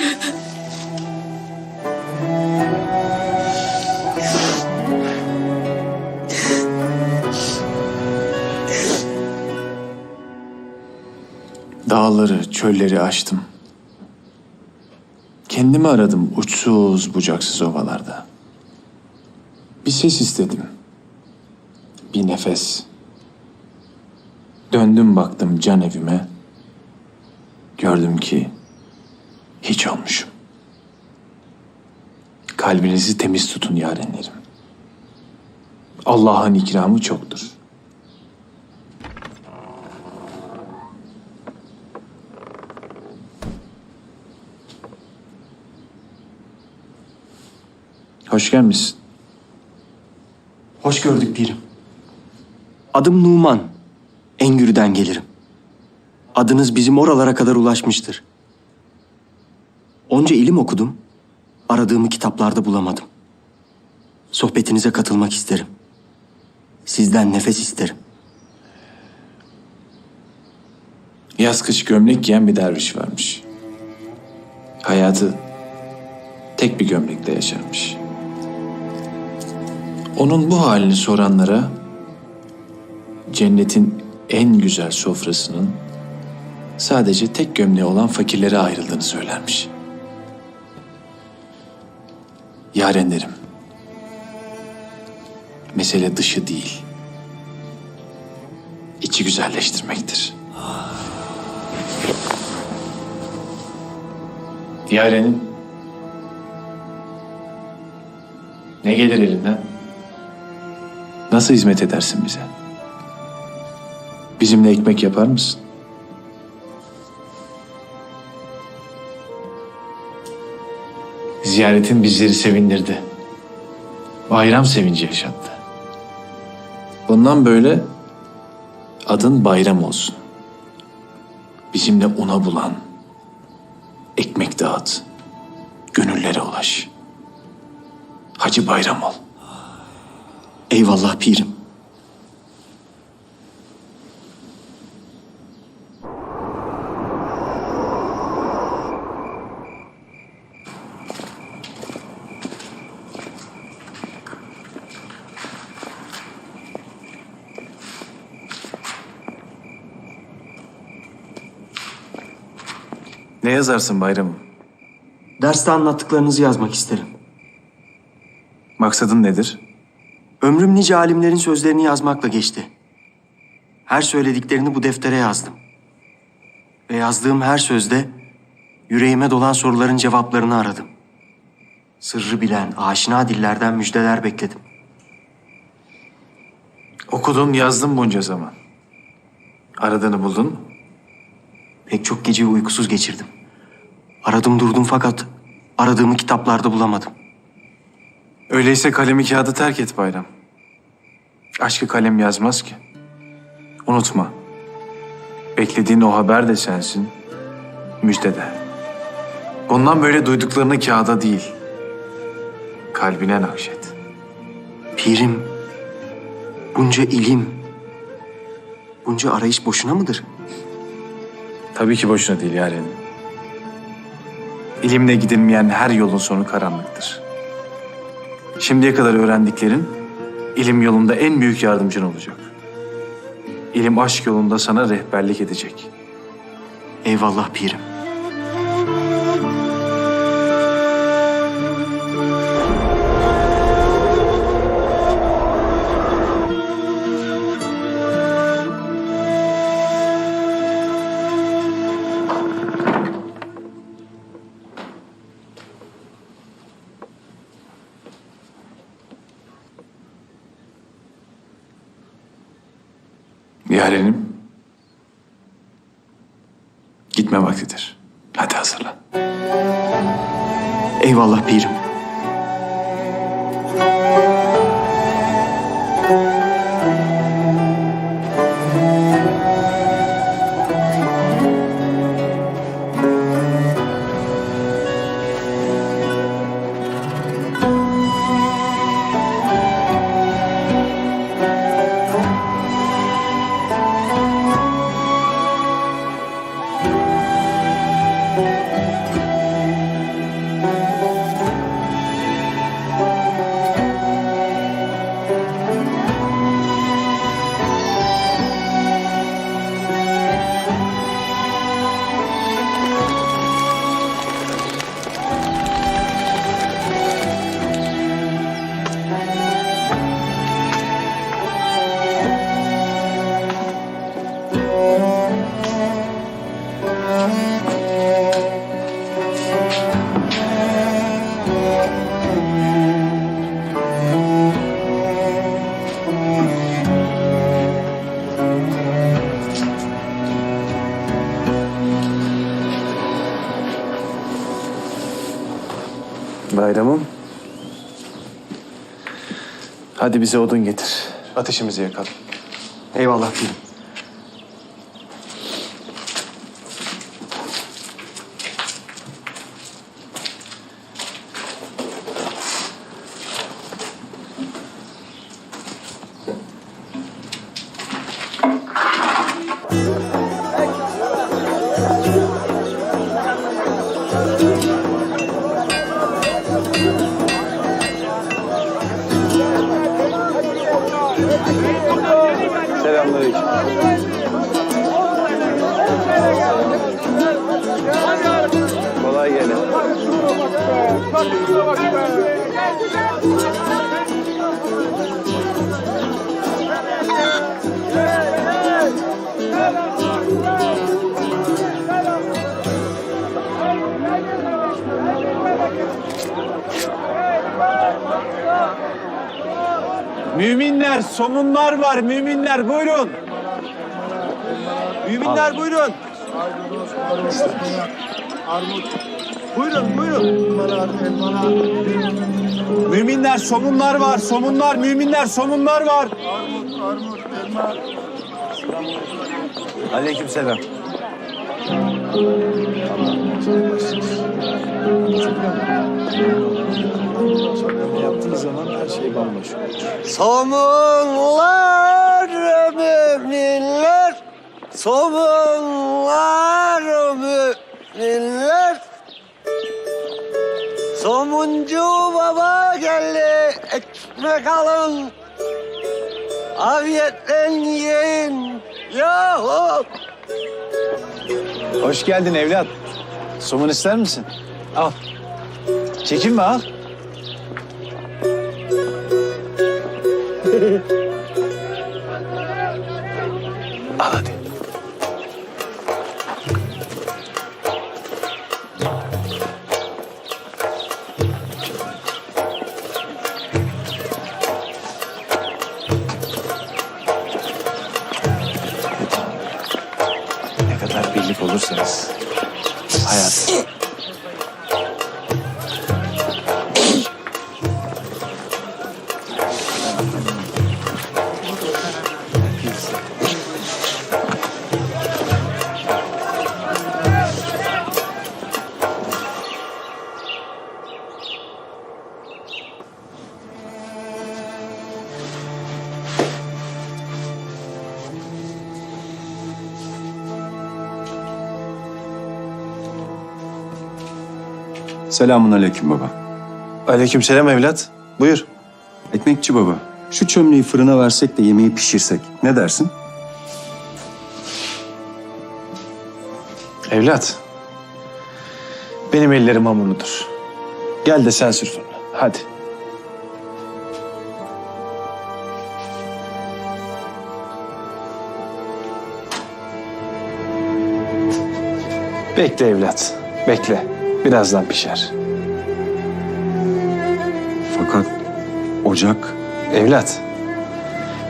S2: Dağları, çölleri aştım. Kendimi aradım uçsuz bucaksız ovalarda. Bir ses istedim. Bir nefes. Döndüm baktım can evime. Gördüm ki hiç olmuşum. Kalbinizi temiz tutun yarenlerim. Allah'ın ikramı çoktur. Hoş gelmişsin.
S18: Hoş gördük pirim. Adım Numan. Engür'den gelirim. Adınız bizim oralara kadar ulaşmıştır. Onca ilim okudum. Aradığımı kitaplarda bulamadım. Sohbetinize katılmak isterim. Sizden nefes isterim.
S2: Yaz kış gömlek giyen bir derviş varmış. Hayatı tek bir gömlekle yaşarmış. Onun bu halini soranlara cennetin en güzel sofrasının sadece tek gömleği olan fakirlere ayrıldığını söylermiş. Yarenlerim, mesele dışı değil, içi güzelleştirmektir. Yarenin ne gelir elinden? Nasıl hizmet edersin bize? Bizimle ekmek yapar mısın? Ziyaretin bizleri sevindirdi. Bayram sevinci yaşattı. Bundan böyle adın Bayram olsun. Bizimle una bulan, ekmek dağıt, gönüllere ulaş. Hacı Bayram ol.
S18: Eyvallah pirim.
S2: Ne yazarsın Bayram'ım?
S18: Derste anlattıklarınızı yazmak isterim.
S2: Maksadın nedir?
S18: Ömrüm nice alimlerin sözlerini yazmakla geçti. Her söylediklerini bu deftere yazdım. Ve yazdığım her sözde yüreğime dolan soruların cevaplarını aradım. Sırrı bilen, aşina dillerden müjdeler bekledim.
S2: Okudun, yazdın bunca zaman. Aradığını buldun mu?
S18: Pek çok gece uykusuz geçirdim. Aradım durdum fakat aradığımı kitaplarda bulamadım.
S2: Öyleyse kalemi kağıdı terk et Bayram. Aşkı kalem yazmaz ki. Unutma. Beklediğin o haber de sensin, müjde de. Bundan böyle duyduklarını kağıda değil, kalbine nakşet.
S18: Pirim, bunca ilim, bunca arayış boşuna mıdır?
S2: Tabii ki boşuna değil yarenim. İlimle gidilmeyen her yolun sonu karanlıktır. Şimdiye kadar öğrendiklerin ilim yolunda en büyük yardımcın olacak. İlim aşk yolunda sana rehberlik edecek.
S18: Eyvallah pirim.
S2: Yarenim, gitme vaktidir. Hadi hazırlan.
S18: Eyvallah pirim.
S2: Bayramım. Hadi bize odun getir. Ateşimizi yakalım.
S18: Eyvallah pirim.
S2: Selamünaleyküm. Kolay gelsin.
S9: Müminler, somunlar var. Müminler buyurun. Müminler buyurun. Buyurun, buyurun. Müminler, somunlar var. Somunlar, müminler, somunlar var. Aleykümselam.
S2: Yaptığı zaman her şey bambaşka olur.
S12: Somunlar müminler, somunlar müminler. Somuncu baba geldi, ekmek alın. Afiyetle yiyin, yahu.
S2: Hoş geldin evlat. Somun ister misin? Al. Çekinme al. Al hadi. Ne kadar birlik olursanız hayat.
S19: Selamun aleyküm baba.
S2: Aleykümselam evlat. Buyur.
S19: Ekmekçi baba, şu çömleği fırına versek de yemeği pişirsek. Ne dersin?
S2: Evlat. Benim ellerim hamurludur. Gel de sen sür fırına. Hadi. Bekle evlat. Bekle. Birazdan pişer.
S19: Fakat ocak...
S2: Evlat.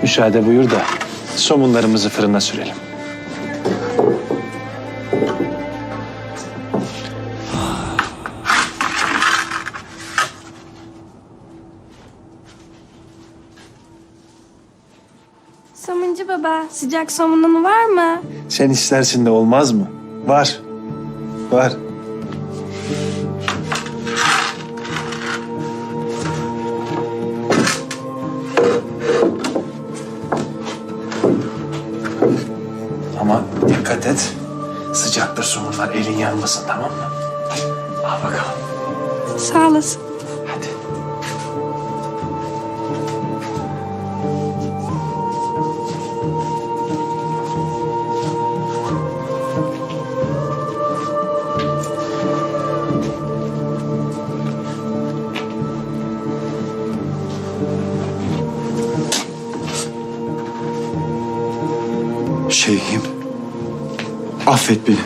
S2: Müsaade buyur da somunlarımızı fırına sürelim.
S17: Somuncu baba, sıcak somunun var mı?
S2: Sen istersin de olmaz mı? Var. Var. Ama dikkat et. Sıcaktır somunlar, elin yanmasın, tamam mı? Al bakalım.
S17: Sağ olasın.
S2: Hadi.
S19: Şeyhim, affet beni.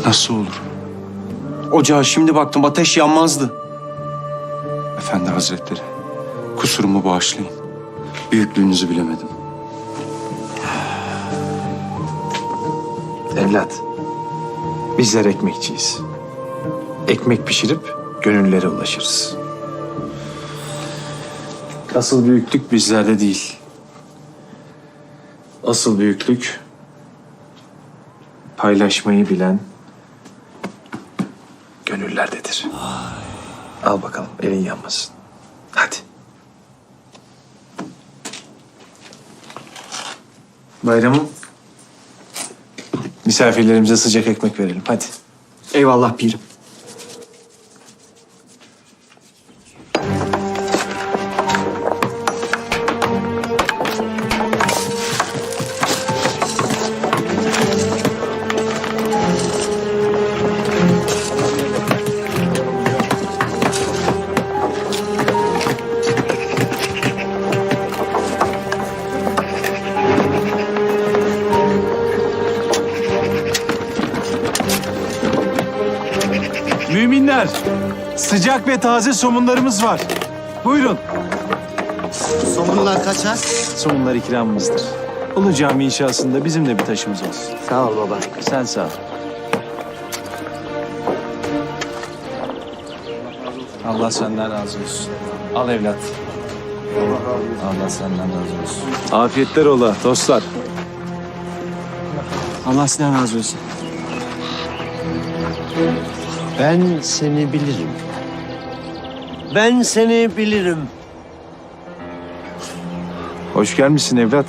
S19: Nasıl olur? Ocağa şimdi baktım, ateş yanmazdı. Efendi Hazretleri, kusurumu bağışlayın. Büyüklüğünüzü bilemedim.
S2: Evlat, bizler ekmekçiyiz. Ekmek pişirip gönüllere ulaşırız. Asıl büyüklük bizlerde değil. Asıl büyüklük paylaşmayı bilen gönüllerdedir. Al bakalım, elin yanmasın. Hadi. Bayramım. Misafirlerimize sıcak ekmek verelim. Hadi.
S18: Eyvallah pirim.
S2: Müminler, sıcak ve taze somunlarımız var. Buyurun.
S18: Somunlar kaça?
S2: Somunlar ikramımızdır. Ulu Cami inşasında bizim de bir taşımız olsun.
S18: Sağ ol baba.
S2: Sen sağ ol. Allah senden razı olsun. Al evlat. Allah senden razı olsun. Afiyetler ola dostlar.
S18: Allah sizden razı olsun.
S20: Ben seni bilirim. Ben seni bilirim.
S2: Hoş gelmişsin evlat.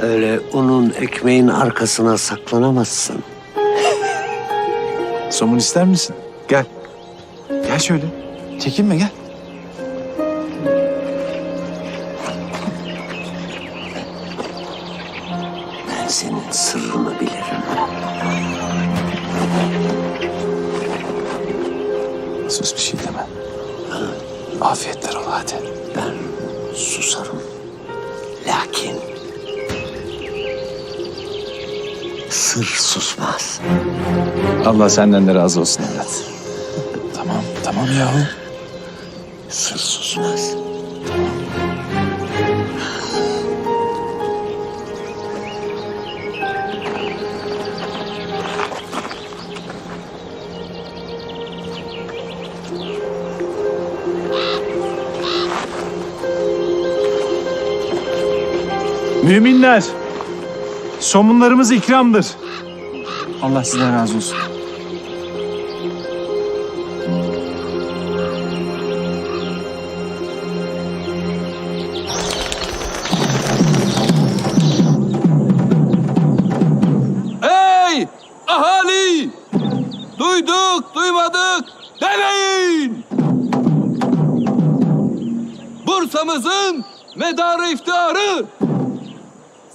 S20: Öyle unun ekmeğin arkasına saklanamazsın.
S2: Somun ister misin? Gel. Gel şöyle. Çekinme gel.
S20: Ben senin sırrını bilirim.
S2: Sus, bir şey deme. Afiyetler ola hadi.
S20: Ben susarım. Lakin sır susmaz.
S2: Allah senden de razı olsun evlat. Tamam.
S6: Tamam yahu.
S20: Sır susmaz.
S2: Müminler, somunlarımız ikramdır.
S9: Allah sizden razı olsun.
S6: Ey ahali! Duyduk, duymadık demeyin! Bursa'mızın medarı iftiharı,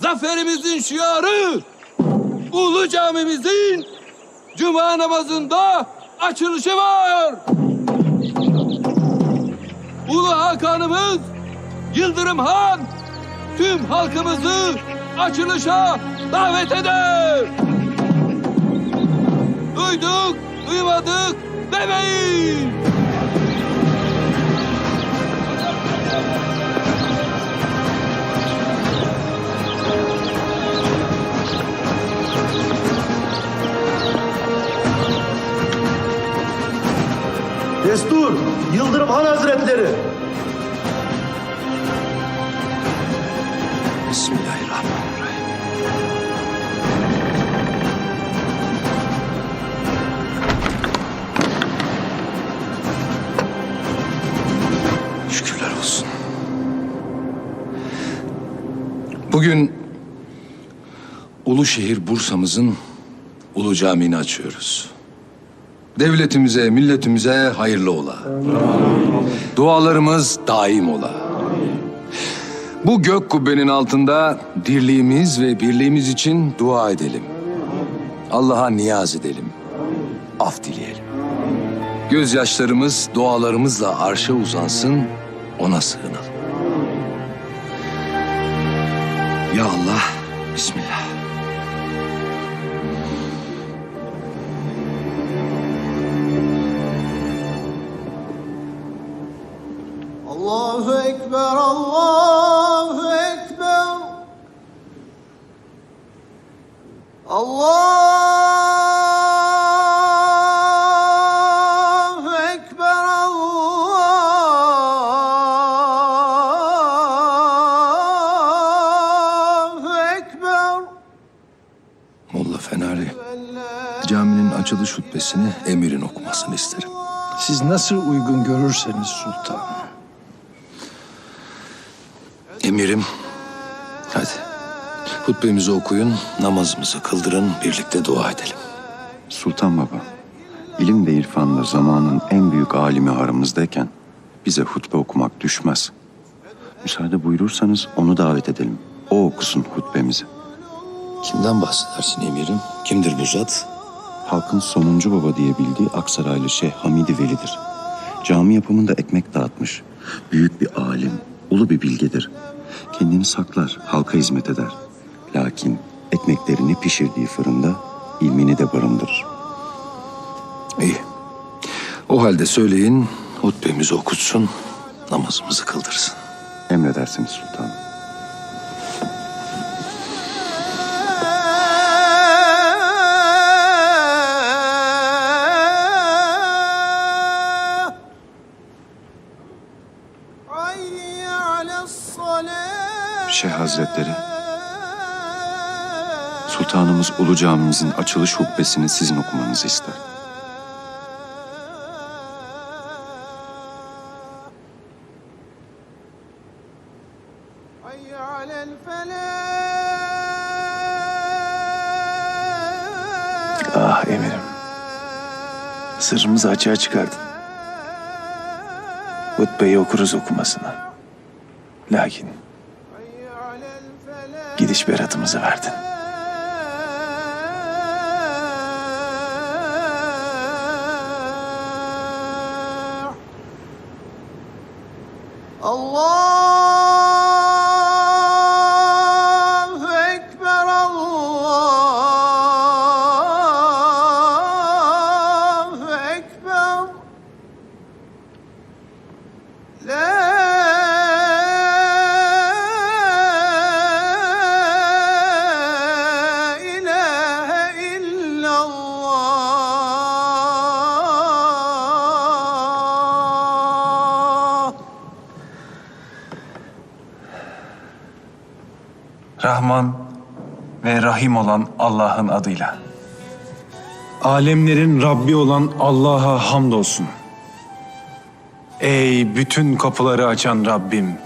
S6: zaferimizin şiarı, Ulu Camimizin Cuma namazında açılışı var. Ulu Hakanımız Yıldırım Han tüm halkımızı açılışa davet eder. Duyduk, duymadık demeyin.
S1: Destur, Yıldırım Han Hazretleri.
S6: Bismillahirrahmanirrahim. Şükürler olsun. Bugün Ulu şehir Bursa'mızın Ulu Camii'ni açıyoruz. Devletimize, milletimize hayırlı ola. Dualarımız daim ola. Bu gök kubbenin altında dirliğimiz ve birliğimiz için dua edelim. Allah'a niyaz edelim. Af dileyelim. Gözyaşlarımız dualarımızla arşa uzansın, ona sığınalım. Ya Allah, Bismillah.
S1: Allahu Ekber, Allahu Ekber. Allahu Ekber, Allahu Ekber.
S6: Molla Fenari, caminin açılış hutbesini emirin okumasını isterim.
S21: Siz nasıl uygun görürseniz sultanım.
S6: Emirim, hadi hutbemizi okuyun, namazımızı kıldırın, birlikte dua edelim.
S19: Sultan Baba, ilim ve irfanla zamanın en büyük alimi aramızdayken bize hutbe okumak düşmez. Müsaade buyurursanız onu davet edelim. O okusun hutbemizi.
S6: Kimden bahsedersin emirim? Kimdir bu zat?
S19: Halkın Somuncu Baba diye bildiği Aksaraylı Şeyh Hamidi Veli'dir. Cami yapımında ekmek dağıtmış. Büyük bir alim, ulu bir bilgedir. Kendini saklar, halka hizmet eder. Lakin ekmeklerini pişirdiği fırında ilmini de barındırır.
S6: İyi. O halde söyleyin, hutbemizi okutsun, namazımızı kıldırsın.
S19: Emredersiniz sultanım. Şeyh Hazretleri, Sultanımız Ulu Camimizin açılış hutbesini sizin okumanızı ister.
S2: Ah emirim. Sırrımızı açığa çıkardın. Hutbeyi okuruz okumasına. Lakin gidiş beratımızı verdin.
S1: Allahu Ekber, Allahu Ekber.
S2: Rahman ve Rahim olan Allah'ın adıyla. Alemlerin Rabbi olan Allah'a hamdolsun. Ey bütün kapıları açan Rabbim!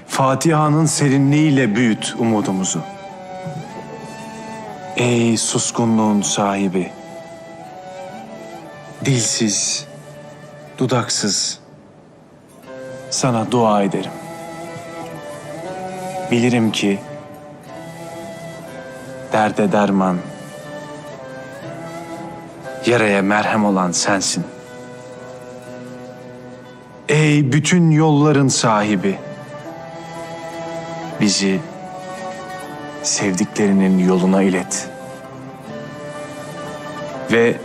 S2: Fatiha'nın serinliğiyle büyüt umudumuzu. Ey suskunluğun sahibi! Dilsiz, dudaksız sana dua ederim. Bilirim ki derde derman, yaraya merhem olan sensin. Ey bütün yolların sahibi! Bizi sevdiklerinin yoluna ilet. Ve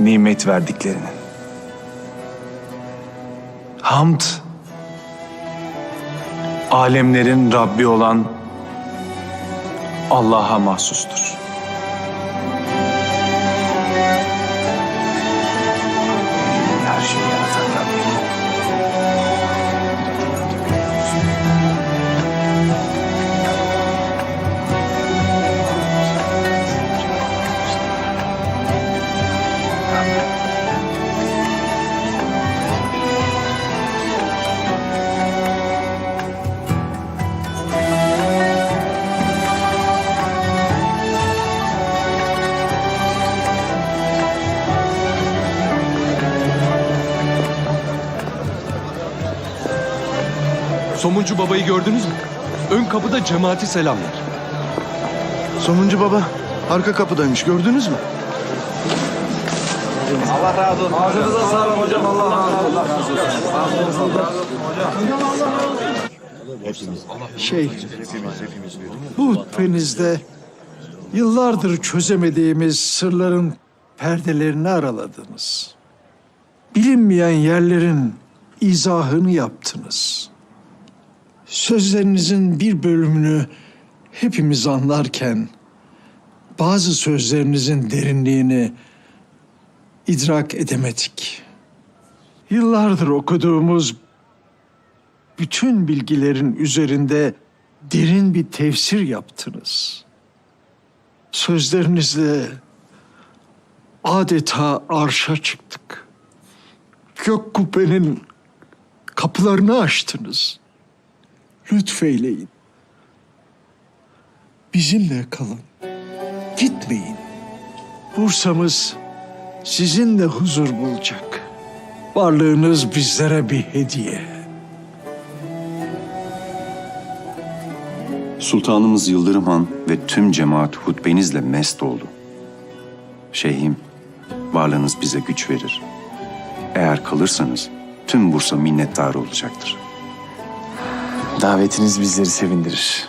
S2: nimet verdiklerinin. Hamd, alemlerin Rabbi olan Allah'a mahsustur. Her şeyi yaratan Rabbim.
S4: Somuncu babayı gördünüz mü? Ön kapıda cemaati selamlar.
S1: Somuncu baba arka kapıdaymış, gördünüz mü?
S4: Allah razı olsun. Ağzınıza sağlık hocam. Allah razı olsun.
S21: Bu hutbenizde yıllardır çözemediğimiz sırların perdelerini araladınız. Bilinmeyen yerlerin izahını yaptınız. Sözlerinizin bir bölümünü hepimiz anlarken bazı sözlerinizin derinliğini idrak edemedik. Yıllardır okuduğumuz bütün bilgilerin üzerinde derin bir tefsir yaptınız. Sözlerinizle adeta arşa çıktık. Gök kubbenin kapılarını açtınız. Lütfeyleyin. Bizimle kalın. Gitmeyin. Bursa'mız sizinle huzur bulacak. Varlığınız bizlere bir hediye.
S19: Sultanımız Yıldırım Han ve tüm cemaat hutbenizle mest oldu. Şeyhim, varlığınız bize güç verir. Eğer kalırsanız tüm Bursa minnettar olacaktır.
S2: Davetiniz bizleri sevindirir.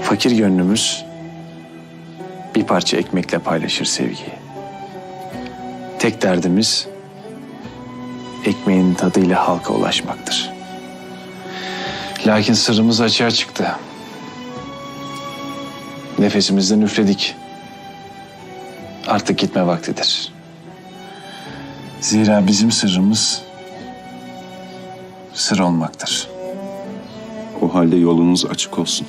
S2: Fakir gönlümüz bir parça ekmekle paylaşır sevgiyi. Tek derdimiz ekmeğin tadıyla halka ulaşmaktır. Lakin sırrımız açığa çıktı. Nefesimizden üfledik. Artık gitme vaktidir. Zira bizim sırrımız sır olmaktır.
S19: O halde yolunuz açık olsun.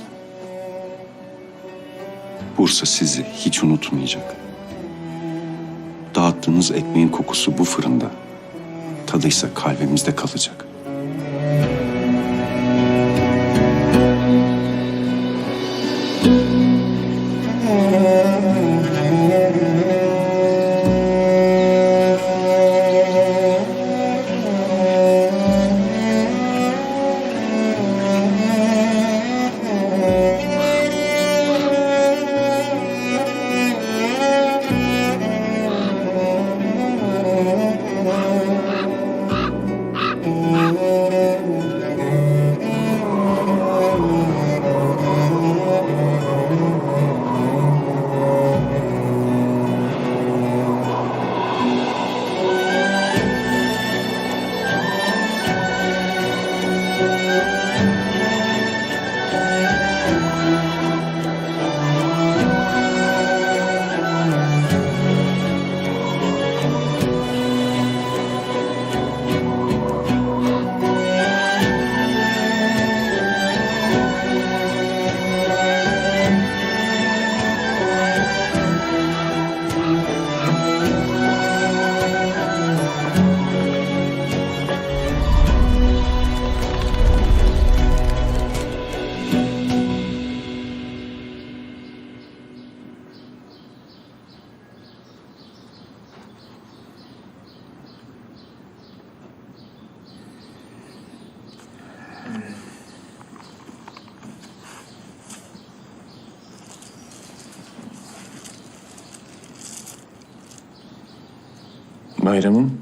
S19: Bursa sizi hiç unutmayacak. Dağıttığınız ekmeğin kokusu bu fırında, tadıysa kalbimizde kalacak.
S2: Bayramım,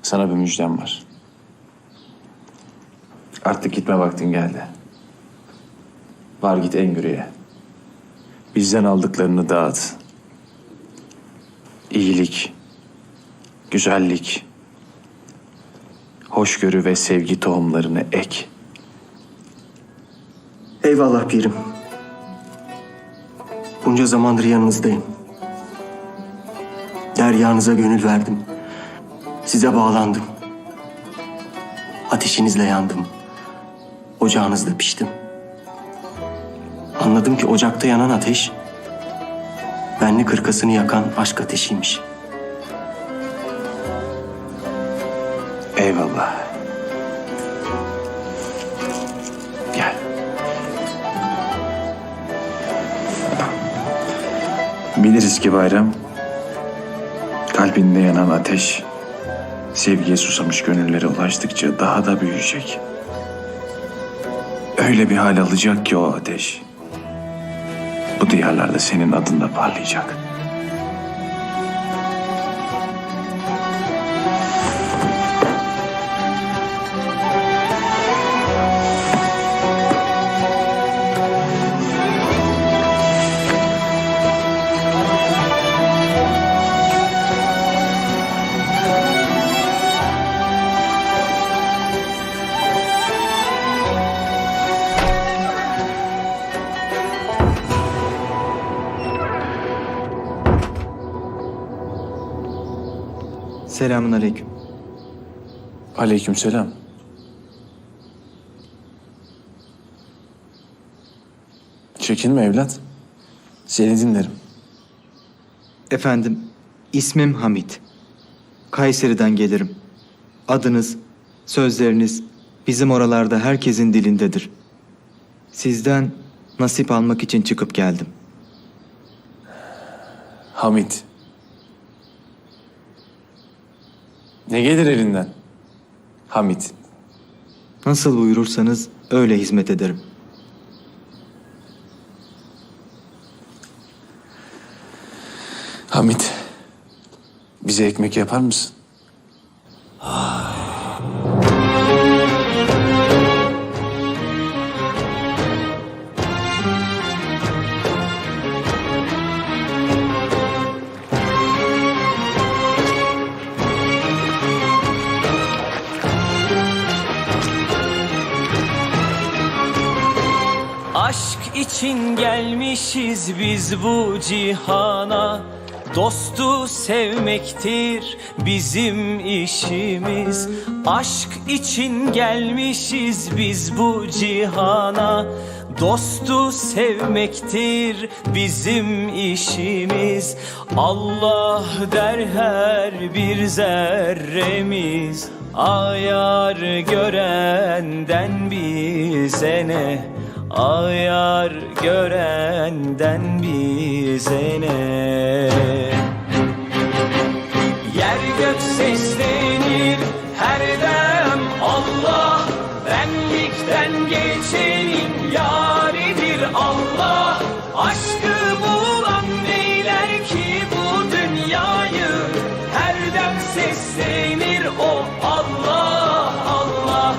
S2: sana bir müjdem var. Artık gitme vaktin geldi. Var git Engür'e. Bizden aldıklarını dağıt. İyilik, güzellik, hoşgörü ve sevgi tohumlarını ek.
S18: Eyvallah pirim. Bunca zamandır yanınızdayım. Deryanıza gönül verdim. Size bağlandım. Ateşinizle yandım. Ocağınızda piştim. Anladım ki ocakta yanan ateş, benli kırkasını yakan aşk ateşiymiş.
S2: Eyvallah. Gel. Biliriz ki Bayram, kalbinde yanan ateş, sevgiye susamış gönüllere ulaştıkça daha da büyüyecek. Öyle bir hal alacak ki o ateş, bu diyarlarda senin adında parlayacak.
S18: Selamünaleyküm.
S2: Aleykümselam. Çekinme evlat. Seni dinlerim.
S5: Efendim, ismim Hamit. Kayseri'den gelirim. Adınız, sözleriniz bizim oralarda herkesin dilindedir. Sizden nasip almak için çıkıp geldim.
S2: Hamit. Ne gelir elinden? Hamit.
S5: Nasıl buyurursanız öyle hizmet ederim.
S2: Hamit. Bize ekmek yapar mısın?
S22: Aşk için gelmişiz biz bu cihana. Dostu sevmektir bizim işimiz. Aşk için gelmişiz biz bu cihana. Dostu sevmektir bizim işimiz. Allah der her bir zerremiz. Ayar görenden bize ne? Ayar görenden bize ne? Yer gök seslenir her dem Allah. Benlikten geçenin yaridir Allah. Aşkı bulan neyler ki bu dünyayı? Her dem seslenir o Allah Allah.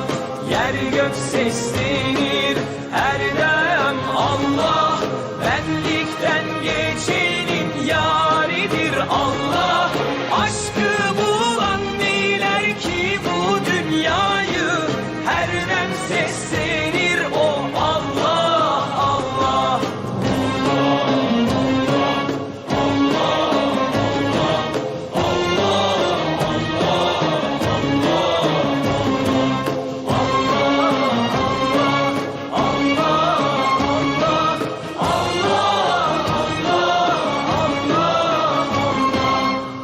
S22: Yer gök seslenir her dem Allah. Benlikten geçenin yaridir Allah. Aşkı bulan neyler ki bu dünyayı? Her dem seslenir o Allah Allah.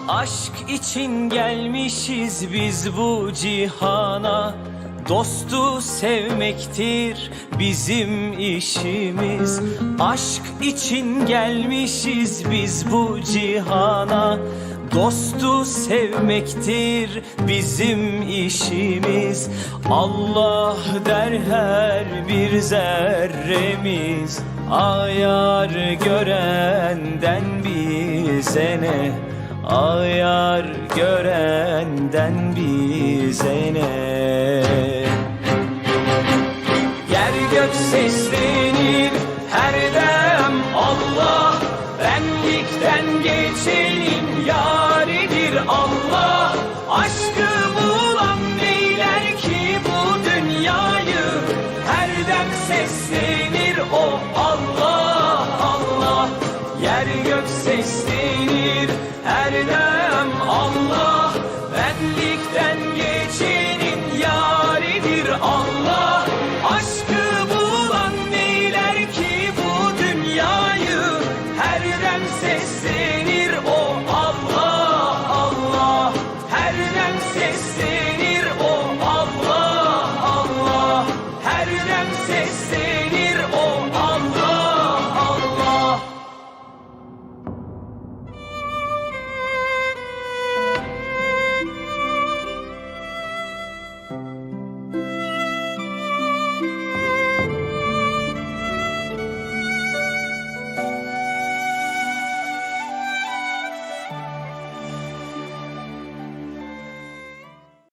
S22: Aşk için gelmişiz biz bu cihana. Dostu sevmektir bizim işimiz. Aşk için gelmişiz biz bu cihana. Dostu sevmektir bizim işimiz. Allah der her bir zerremiz. Ayar görenden bize ne? Ayar görenden bize ne? Yer gök seslenir her dem Allah, benlikten geçenin yaridir Allah. Aşkı bulan neyler ki bu dünyayı, her dem seslenir o Allah Allah. Yer gök seslenir her dem Allah.